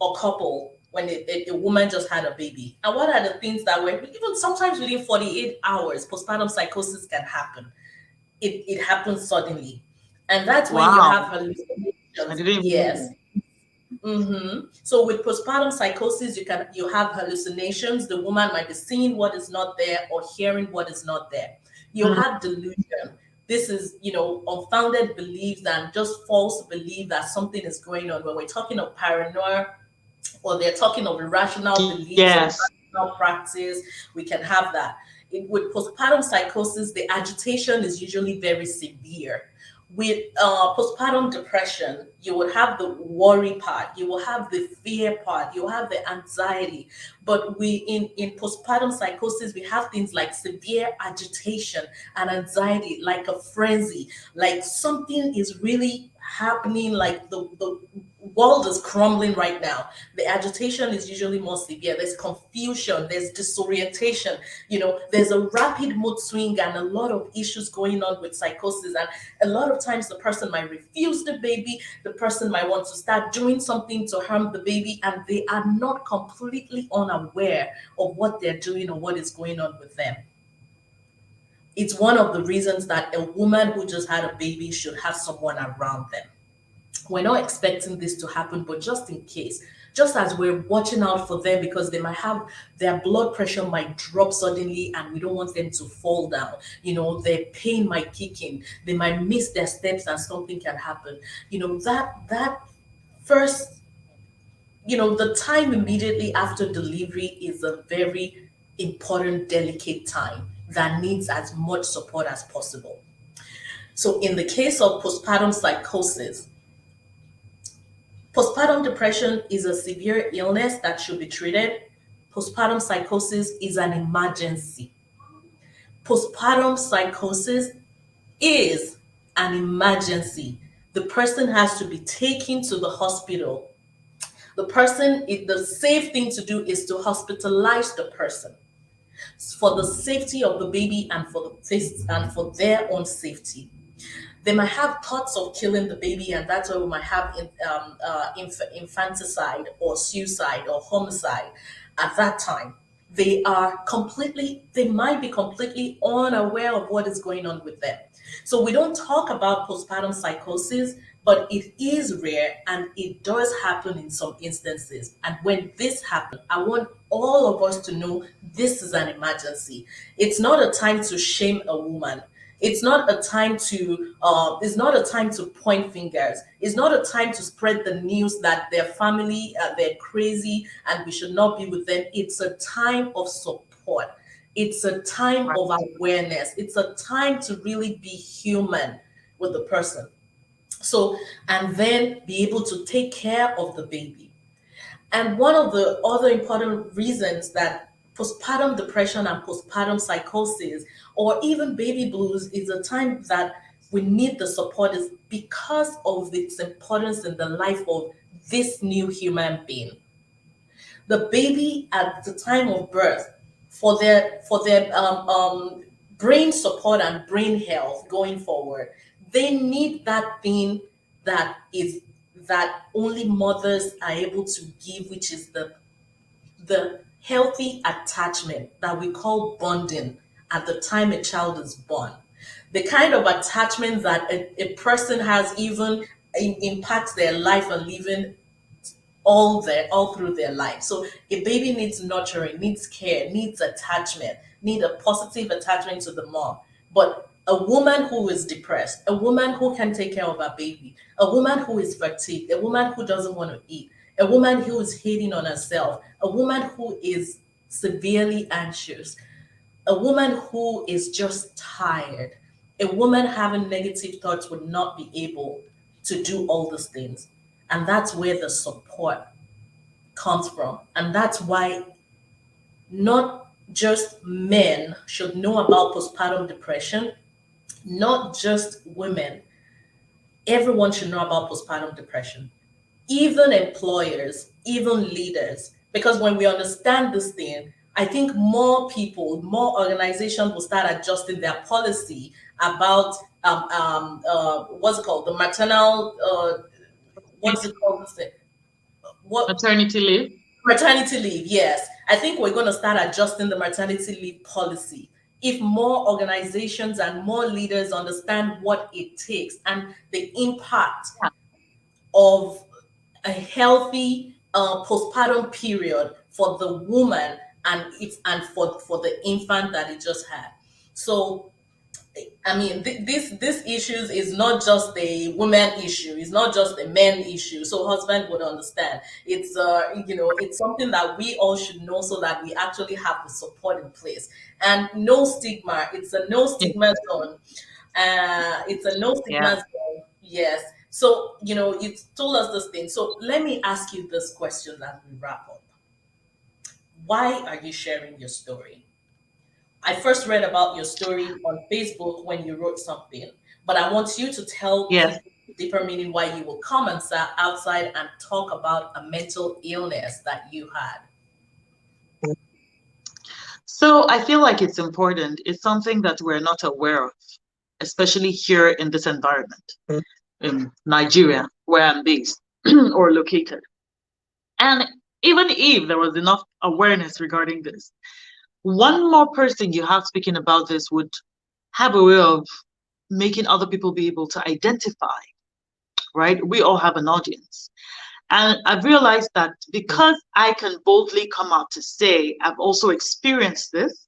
or couple when a woman just had a baby. And what are the things that were even sometimes within 48 hours, postpartum psychosis can happen. It happens suddenly. And that's when you Wow. have I hallucinations. didn't even Yes. know. So with postpartum psychosis, you have hallucinations. The woman might be seeing what is not there or hearing what is not there. You Mm, have delusion. This is, unfounded beliefs and just false belief that something is going on. When we're talking of paranoia, or they're talking of irrational beliefs or yes. irrational practice, we can have that. With postpartum psychosis, the agitation is usually very severe. With postpartum depression, you would have the worry part, you will have the fear part, you have the anxiety. But in postpartum psychosis, we have things like severe agitation and anxiety, like a frenzy, like something is really happening, like the world is crumbling right now. The agitation is usually more severe. There's confusion, there's disorientation, there's a rapid mood swing and a lot of issues going on with psychosis. And a lot of times the person might refuse the baby, the person might want to start doing something to harm the baby, and they are not completely unaware of what they're doing or what is going on with them. It's one of the reasons that a woman who just had a baby should have someone around them. We're not expecting this to happen, but just in case, just as we're watching out for them because they might have their blood pressure might drop suddenly and we don't want them to fall down. Their pain might kick in, they might miss their steps and something can happen. That first, the time immediately after delivery is a very important, delicate time that needs as much support as possible. So in the case of postpartum psychosis, postpartum depression is a severe illness that should be treated. Postpartum psychosis is an emergency. Postpartum psychosis is an emergency. The person has to be taken to the hospital. The safe thing to do is to hospitalize the person for the safety of the baby and for their own safety. They might have thoughts of killing the baby, and that's why we might have infanticide or suicide or homicide at that time. They might be completely unaware of what is going on with them. So we don't talk about postpartum psychosis but it is rare and it does happen in some instances. And when this happens, I want all of us to know this is an emergency. It's not a time to shame a woman. It's not a time to point fingers. It's not a time to spread the news that their family, they're crazy and we should not be with them. It's a time of support. It's a time Right. of awareness. It's a time to really be human with the person. So, and then be able to take care of the baby. And one of the other important reasons that postpartum depression and postpartum psychosis, or even baby blues, is a time that we need the support is because of its importance in the life of this new human being. The baby at the time of birth, for their brain support and brain health going forward, they need that thing that is that only mothers are able to give, which is the healthy attachment that we call bonding at the time a child is born. The kind of attachment that a person has even impacts their life and living all through their life. So a baby needs nurturing, needs care, needs attachment, need a positive attachment to the mom. But a woman who is depressed, a woman who can take care of her baby, a woman who is fatigued, a woman who doesn't want to eat, a woman who is hating on herself, a woman who is severely anxious, a woman who is just tired, a woman having negative thoughts would not be able to do all these things. And that's where the support comes from. And that's why not just men should know about postpartum depression, not just women, everyone should know about postpartum depression, even employers, even leaders. Because when we understand this thing, I think more people, more organizations will start adjusting their policy about what's it called, the maternal, what's it called, what Maternity leave. maternity leave, yes. I think we're going to start adjusting the maternity leave policy if more organizations and more leaders understand what it takes and the impact Yeah. of a healthy postpartum period for the woman and for the infant that it just had. So I mean, this issues is not just a woman issue. It's not just a man issue. So husband would understand. It's it's something that we all should know so that we actually have the support in place. And no stigma. It's a no Yeah. stigma zone. It's a no Yeah. stigma zone. Yes. So you told us this thing. So let me ask you this question as we wrap up. Why are you sharing your story? I first read about your story on Facebook when you wrote something, but I want you to tell Yes. people the deeper meaning why you will come and sat outside and talk about a mental illness that you had. So I feel like it's important. It's something that we're not aware of, especially here in this environment in Nigeria, where I'm based or located. And even if there was enough awareness regarding this, one more person you have speaking about this would have a way of making other people be able to identify, right? We all have an audience. And I've realized that because I can boldly come out to say I've also experienced this,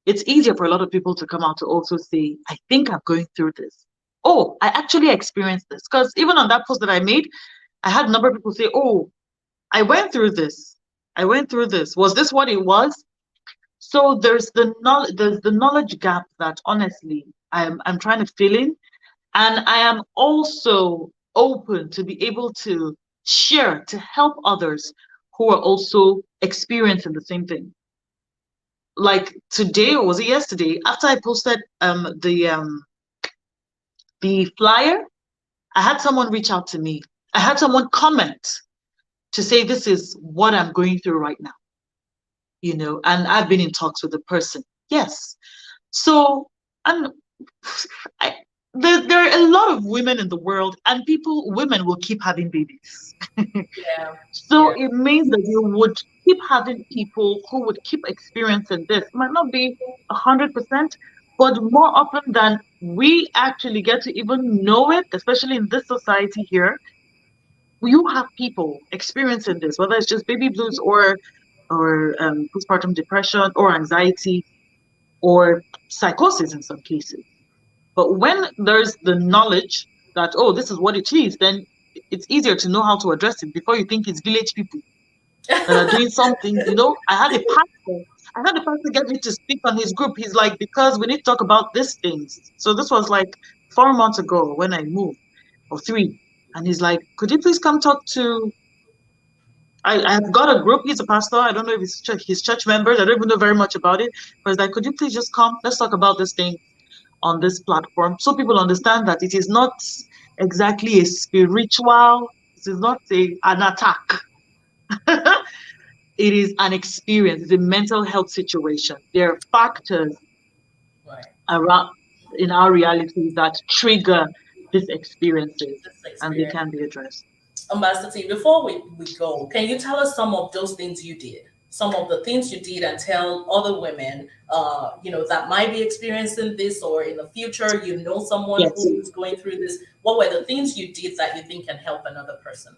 it's easier for a lot of people to come out to also say, I think I'm going through this. Oh, I actually experienced this. Because even on that post that I made, I had a number of people say, oh, I went through this. I went through this. Was this what it was? So there's the knowledge gap that honestly I'm trying to fill in. And I am also open to be able to share to help others who are also experiencing the same thing. Like today, or was it yesterday, after I posted the flyer, I had someone reach out to me. I had someone comment to say this is what I'm going through right now, and I've been in talks with the person. Yes. So, and I, there are a lot of women in the world, and women will keep having babies. Yeah, So yeah, it means that you would keep having people who would keep experiencing this. Might not be 100%, But more often than we actually get to even know it, especially in this society here, you have people experiencing this, whether it's just baby blues or postpartum depression or anxiety or psychosis in some cases. But when there's the knowledge that, oh, this is what it is, then it's easier to know how to address it before you think it's village people that are doing something. I had a pastor get me to speak on his group. He's like, because we need to talk about these things. So this was like 4 months ago when I moved, or three. And he's like, could you please come talk to, I've got a group. He's a pastor. I don't know if it's his church members. I don't even know very much about it. But he's like, could you please just come? Let's talk about this thing on this platform so people understand that it is not exactly a spiritual, it is not an attack. It is an experience, it's a mental health situation. There are factors Right. around in our reality that trigger these experiences This and they experience. can be addressed. Mbasiti, before we go, can you tell us some of those things you did? Some of the things you did and tell other women, that might be experiencing this or in the future, someone Yes. who's going through this. What were the things you did that you think can help another person?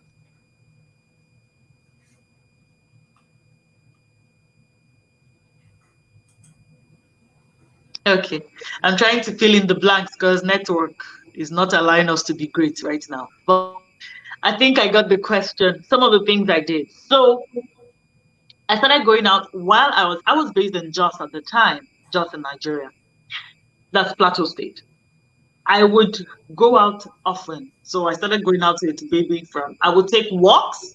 Okay. I'm trying to fill in the blanks because network is not allowing us to be great right now. But I think I got the question. Some of the things I did. So I started going out while I was based in Jos at the time, Jos in Nigeria. That's Plateau State. I would go out often. So I started going out to baby from I would take walks.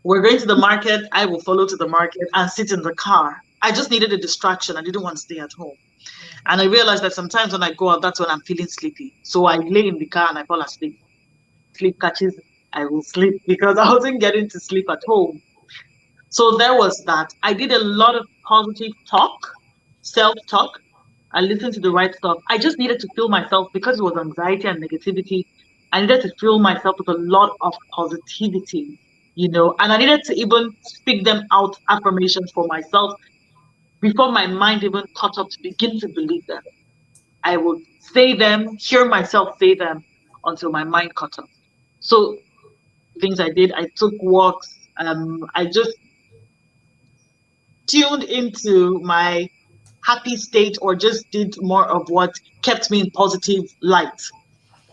We're going to the market, I will follow to the market and sit in the car. I just needed a distraction. I didn't want to stay at home. And I realized that sometimes when I go out, that's when I'm feeling sleepy. So I lay in the car and I fall asleep. Sleep catches, I will sleep because I wasn't getting to sleep at home. So there was that. I did a lot of positive talk, self talk. I listened to the right stuff. I just needed to fill myself because it was anxiety and negativity. I needed to fill myself with a lot of positivity, and I needed to even speak them out affirmations for myself before my mind even caught up to begin to believe them. I would say them, hear myself say them until my mind caught up. So things I did, I took walks. I just tuned into my happy state or just did more of what kept me in positive light.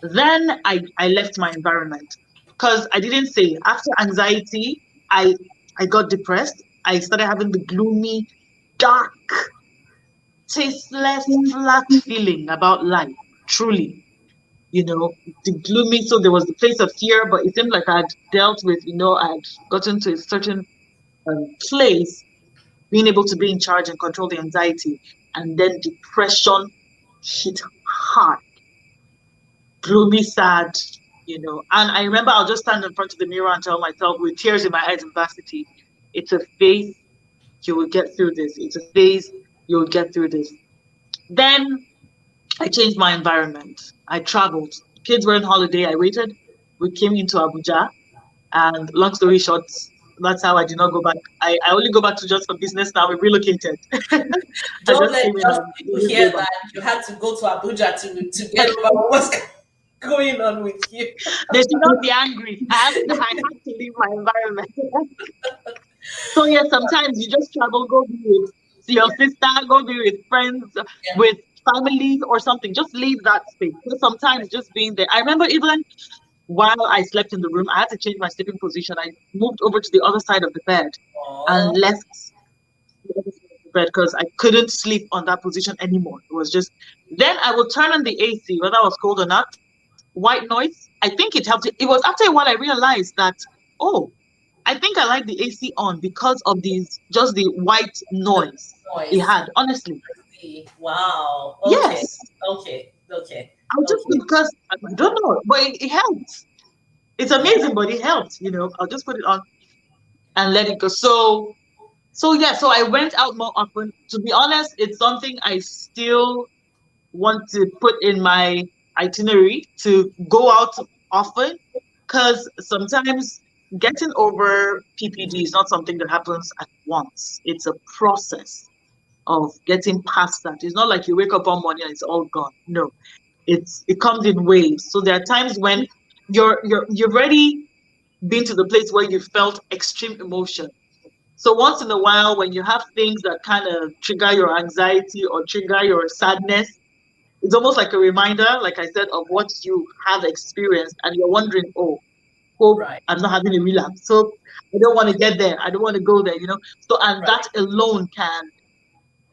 Then I left my environment because I didn't say after anxiety, I I got depressed. I started having the gloomy, dark, tasteless, flat feeling about life. Truly, the gloomy. So there was the place of fear, but it seemed like I'd dealt with, I had gotten to a certain place, being able to be in charge and control the anxiety, and then depression hit hard, gloomy, sad. And I remember I'll just stand in front of the mirror and tell myself with tears in my eyes and Varsity, it's a phase, you will get through this. It's a phase, you'll get through this. Then I changed my environment. I traveled. Kids were on holiday. I waited. We came into Abuja. And long story short, that's how I did not go back. I only go back to just for business now. We relocated. I Don't just let came in just and people didn't hear go back. that you had to go to Abuja to get over what's going on with you. They should not be angry. I had to leave my environment. So yeah, sometimes you just travel, go be with your sister, go be with friends, Yeah. with family or something. Just leave that space. So sometimes just being there. I remember even while I slept in the room, I had to change my sleeping position. I moved over to the other side of the bed and Oh, left the other side of the bed because I couldn't sleep on that position anymore. It was just then I would turn on the AC, whether it was cold or not, white noise. I think it helped. It was after a while I realized that, oh, I think I like the AC on because of these just the white the noise it noise. had. Honestly, See. Wow. Okay. yes. Okay. Okay. I just Okay. because I don't know, but it helped. It's Yeah. amazing, but it helped. I'll just put it on and let it go. So yeah. So I went out more often. To be honest, it's something I still want to put in my itinerary to go out often because sometimes getting over PPD is not something that happens at once. It's a process. of getting past that. It's not like you wake up one morning and it's all gone. No, it comes in waves. So there are times when you've already been to the place where you felt extreme emotion. So once in a while, when you have things that kind of trigger your anxiety or trigger your sadness, it's almost like a reminder, like I said, of what you have experienced, and you're wondering, oh, hope Right. I'm not having a relapse. So I don't want to get there. I don't want to go there, So, and Right. that alone can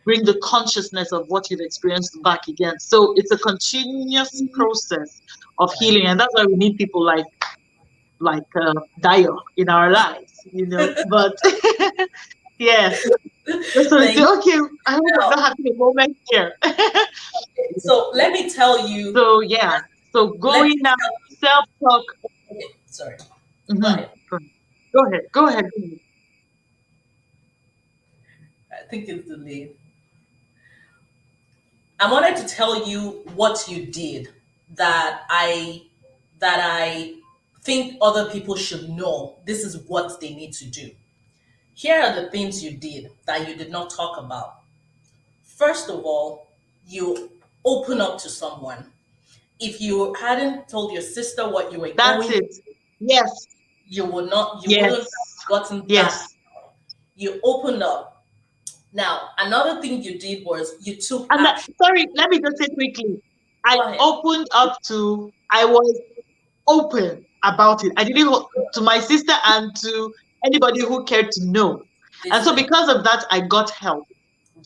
bring the consciousness of what you've experienced back again. So it's a continuous process of Right. healing, and that's why we need people like Dio in our lives. But yes, so it's Thank okay. I hope I'm you. not having a moment here. So let me tell you. So yeah, so Let me going now, tell you. self talk. Okay, sorry. Go Mm-hmm. ahead. Go ahead. Go ahead. I think it's the lead. I wanted to tell you what you did that I think other people should know. This is what they need to do. Here are the things you did that you did not talk about. First of all, you open up to someone. If you hadn't told your sister what you were That's going, it. Yes. you wouldn't Yes. have gotten that. Yes. You opened up. Now, another thing you did was you took And action. sorry, let me just say quickly. I Go ahead. opened up to. I was open about it. I didn't to my sister and to anybody who cared to know. And so Listen. because of that, I got help.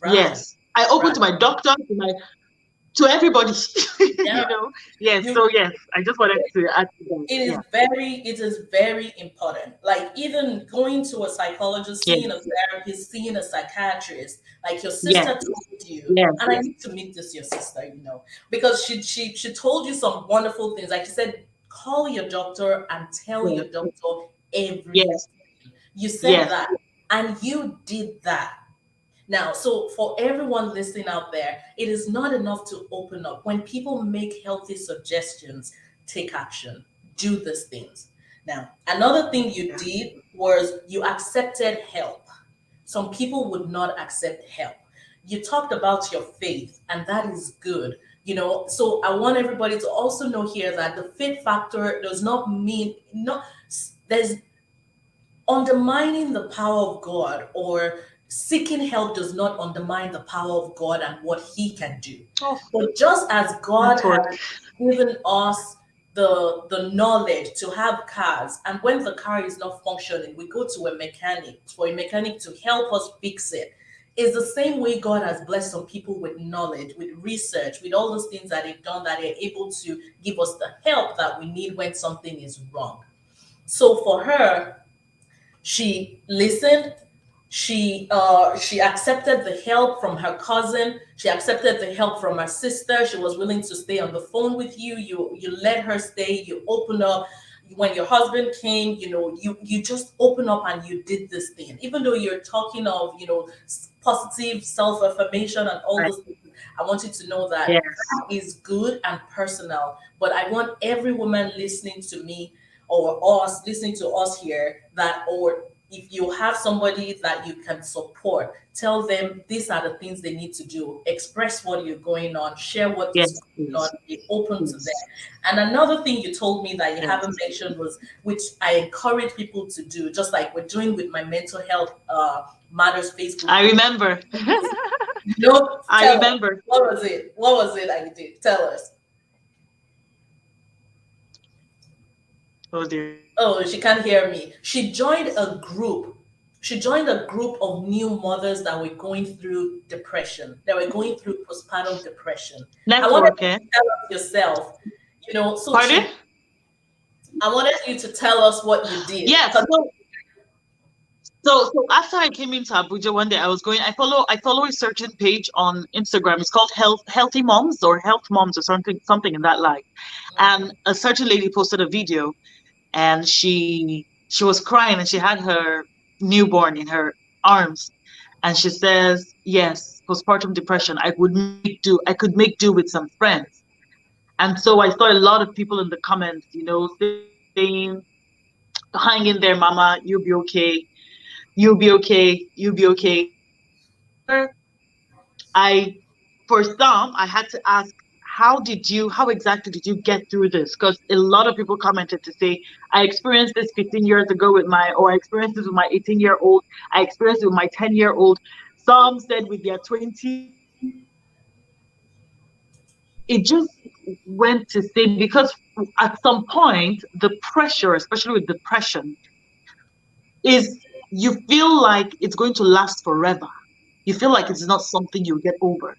Right. Yes. I opened Right. to my doctor, to everybody. Yeah. Yes. You So yes, I just wanted to add to that. Yeah. it is very important. Like even going to a psychologist, Yes. seeing a therapist, seeing a psychiatrist, like your sister Yes. told you, Yes. and I need to meet this your sister, because she told you some wonderful things. Like she said, call your doctor and tell Yes. your doctor everything. Yes. You said Yes. that, and you did that. Now, so for everyone listening out there, it is not enough to open up. When people make healthy suggestions, take action, do these things. Now, another thing you Yeah. did was you accepted help. Some people would not accept help. You talked about your faith, and that is good. So I want everybody to also know here that the faith factor does not mean no. There's undermining the power of God or seeking help does not undermine the power of God and what He can do. Oh, But just as God network. has given us the knowledge to have cars, and when the car is not functioning, we go to a mechanic for a mechanic to help us fix it. It's the same way God has blessed some people with knowledge, with research, with all those things that they've done that they're able to give us the help that we need when something is wrong. So for her, she listened. She accepted the help from her cousin. She accepted the help from her sister. She was willing to stay on the phone with you. You let her stay. You open up. When your husband came, you just open up and you did this thing. Even though you're talking of positive self affirmation and all Right. those things, I want you to know that Yes. is good and personal. But I want every woman listening to me or us listening to us here that, or if you have somebody that you can support, tell them these are the things they need to do. Express what you're going on, share what is Yes, going on, please. be open to them. Yes. And another thing you told me that you haven't Yes. mentioned was, which I encourage people to do, just like we're doing with my mental health matters Facebook I group. remember. I Tell us, remember. what was it? What was it that you did? Tell us. Oh dear. Oh, she can't hear me. She joined a group. She joined a group of new mothers that were going through depression. That were going through postpartum depression. I wanted Network, you eh? to tell us yourself. So Pardon? I wanted you to tell us what you did. Yes. So after I came into Abuja one day, I follow a certain page on Instagram. It's called Healthy Moms or Health Moms or something in that line. And a certain lady posted a video, and she was crying, and she had her newborn in her arms, and she says, "Yes, postpartum depression. I could make do with some friends." And so I saw a lot of people in the comments, saying, "Hang in there, Mama. You'll be okay. You'll be okay. You'll be okay." I, for some, I had to ask, how exactly did you get through this? Because a lot of people commented to say, I experienced this 15 years ago or I experienced this with my 18-year-old, I experienced it with my 10-year-old. Some said with their 20s. It just went to say, because at some point, the pressure, especially with depression, is you feel like it's going to last forever. You feel like it's not something you get over.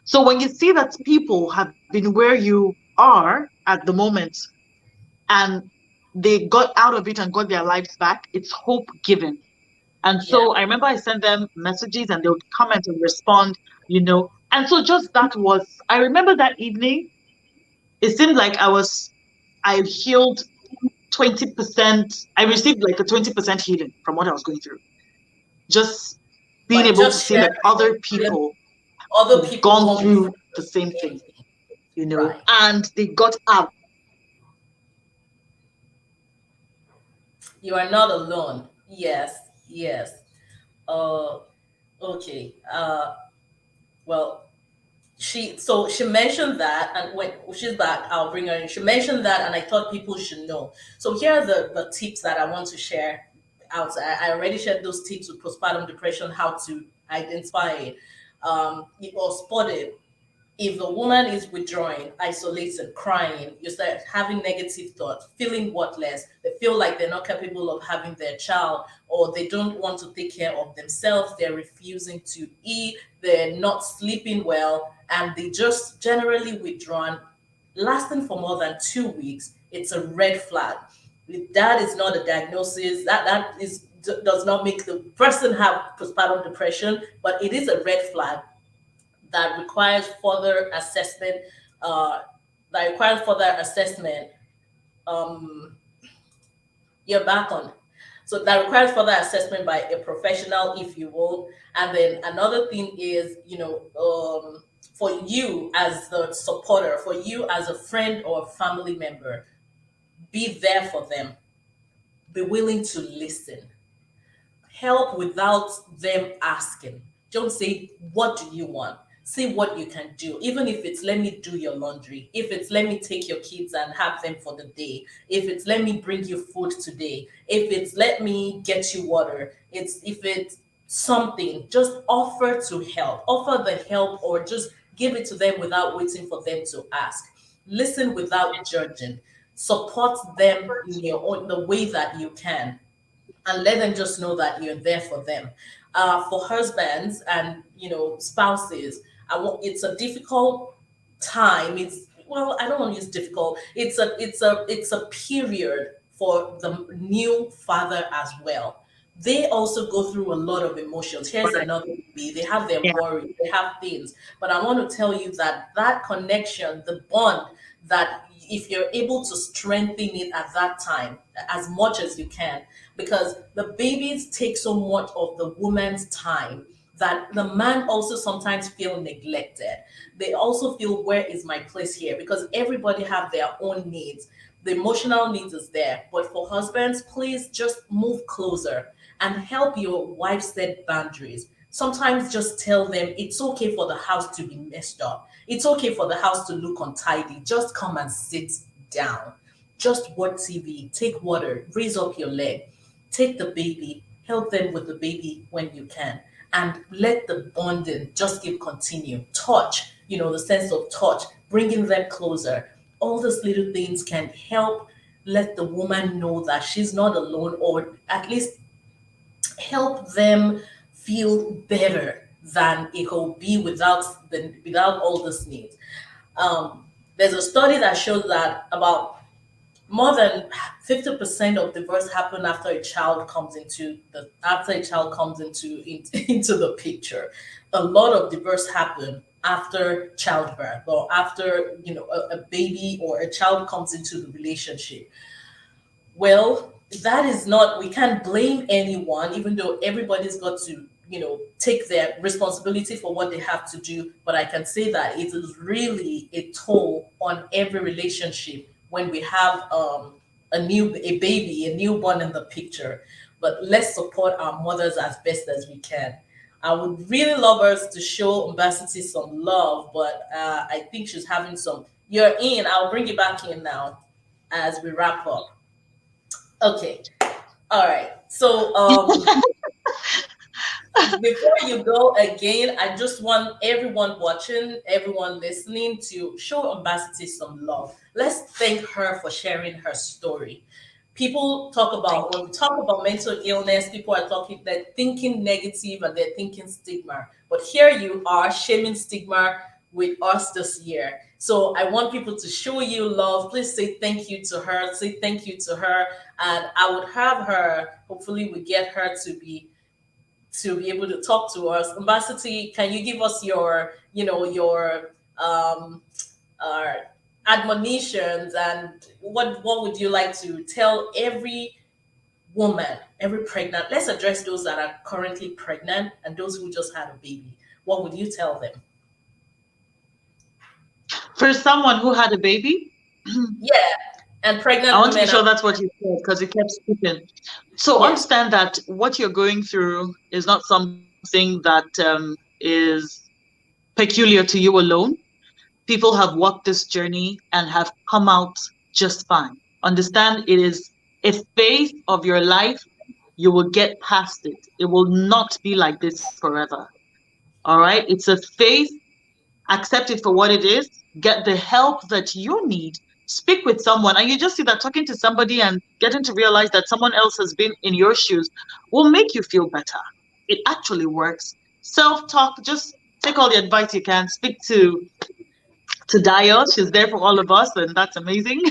So when you see that people have been where you are at the moment and they got out of it and got their lives back, it's hope given. And Yeah. so I remember I sent them messages and they would comment and respond. And so just that was, I remember that evening, it seemed like I healed 20%. I received like a 20% healing from what I was going through. Just being By able to just see that other sharing people other people gone going through through the the same same thing, thing. Right. and they got out. You are not alone. Yes. Yes. Uh. Okay. Well, she mentioned that, and when she's back I'll bring her in. She mentioned that, and I thought people should know. So here are the tips that I want to share out. I already shared those tips with postpartum depression, how to identify it, or spot it. If the woman is withdrawing, isolating, crying, you start having negative thoughts, feeling worthless, they feel like they're not capable of having their child, or they don't want to take care of themselves, they're refusing to eat, they're not sleeping well, and they just generally withdrawn, lasting for more than 2 weeks, it's a red flag. If that is not a diagnosis, does not make the person have postpartum depression, but it is a red flag that requires further assessment. Uh, that requires further assessment. Um, you're back on. So that requires further assessment by a professional, if you will. And then another thing is, for you as the supporter, for you as a friend or a family member, be there for them. Be willing to listen. Help without them asking. Don't say, what do you want? Say what you can do. Even if it's let me do your laundry, if it's let me take your kids and have them for the day, if it's let me bring you food today, if it's let me get you water, if it's something, just offer to help. Offer the help, or just give it to them without waiting for them to ask. Listen without judging. Support them in your own the way that you can, and let them just know that you're there for them. For husbands and spouses, it's a difficult time. It's, well, I don't want to use difficult. It's a period for the new father as well. They also go through a lot of emotions. Here's Right. another baby. They have their Yeah. worries, they have things. But I want to tell you that that connection, the bond, that if you're able to strengthen it at that time as much as you can, because the babies take so much of the woman's time that the man also sometimes feel neglected. They also feel, where is my place here? Because everybody have their own needs. The emotional needs is there. But for husbands, please just move closer and help your wife set boundaries. Sometimes just tell them it's okay for the house to be messed up. It's okay for the house to look untidy. Just come and sit down. Just watch TV, take water, raise up your leg, take the baby, help them with the baby when you can, and let the bonding just keep continue. Touch, the sense of touch, bringing them closer. All those little things can help let the woman know that she's not alone, or at least help them feel better than it will be without all these needs. There's a study that shows that about more than 50% of divorce happen after a child comes into the picture. A lot of divorce happen after childbirth, or after a baby or a child comes into the relationship. Well, that is not, we can't blame anyone, even though everybody's got to, take their responsibility for what they have to do. But I can say that it is really a toll on every relationship when we have a baby, a newborn in the picture. But let's support our mothers as best as we can. I would really love us to show Mbasiti some love, but I think she's having some. You're in. I'll bring you back in now as we wrap up. Okay. All right. So before you go again, I just want everyone watching, everyone listening to show Ambassador some love. Let's thank her for sharing her story. People talk about, Thank when we talk about mental illness, people are talking, they're thinking negative and they're thinking stigma. But here you are shaming stigma with us this year. So I want people to show you love. Please say thank you to her. Say thank you to her. And I would have her, hopefully we get her to be able to talk to us. Ambassador, can you give us your, your uh, admonitions, and what would you like to tell every woman, every pregnant? Let's address those that are currently pregnant and those who just had a baby. What would you tell them? For someone who had a baby, Yeah, and I pregnant want to be women are. sure that's what you said because you kept speaking. So Yeah, understand that what you're going through is not something that is peculiar to you alone. People have walked this journey and have come out just fine. Understand it is a phase of your life. You will get past it. It will not be like this forever. All right. It's a phase. Accept it for what it is. Get the help that you need. Speak with someone. And you just see that talking to somebody and getting to realize that someone else has been in your shoes will make you feel better. It actually works. Self talk, just take all the advice you can. Speak to Dio. She's there for all of us, and that's amazing.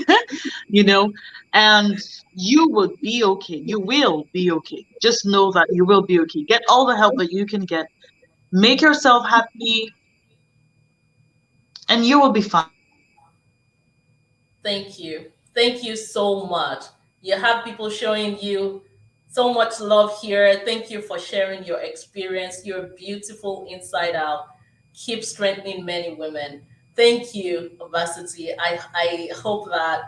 you know, and you will be okay. You will be okay. Just know that you will be okay. Get all the help that you can get. Make yourself happy, and you will be fine. thank you. Thank you so much. You have people showing you so much love here. Thank you for sharing your experience. You're beautiful inside out. Keep strengthening many women. Thank you, Varsity. I hope that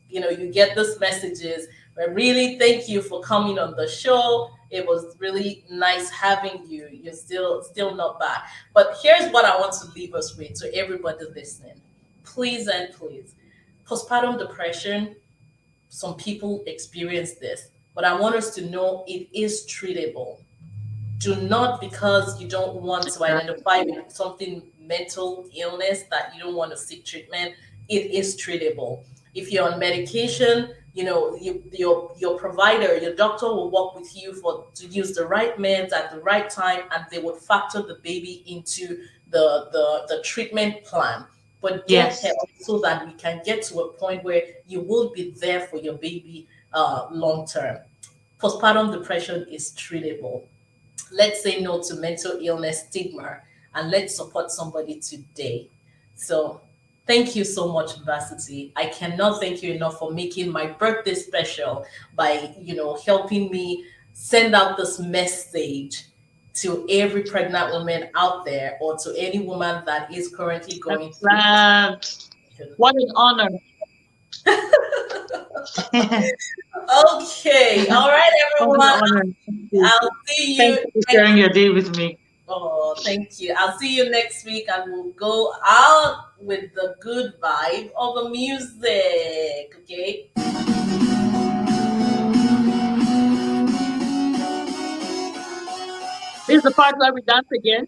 you get these messages. But really, thank you for coming on the show. It was really nice having you. You're still not bad. But here's what I want to leave us with to everybody listening. Please and please, postpartum depression, some people experience this, but I want us to know it is treatable. Do not, because you don't want to identify with something mental illness, that you don't want to seek treatment. It is treatable. If you're on medication, your provider, your doctor will work with you for to use the right meds at the right time, and they would factor the baby into the treatment plan. But get Yes. help so that we can get to a point where you will be there for your baby long term. Postpartum depression is treatable. Let's say no to mental illness stigma, and let's support somebody today. So thank you so much, Varsity. I cannot thank you enough for making my birthday special by helping me send out this message to every pregnant woman out there, or to any woman that is currently going through Uh, postpartum. what an honor. Okay, all right, What an everyone. honor. I'll see Thank you you for next. sharing your day with me. Oh, thank you. I'll see you next week, and we'll go out with the good vibe of the music. Okay. This is the part where we dance again.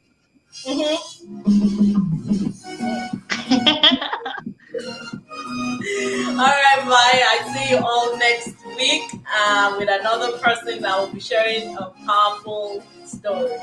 Mm-hmm. All right, bye. I see you all next week with another person that will be sharing a powerful story.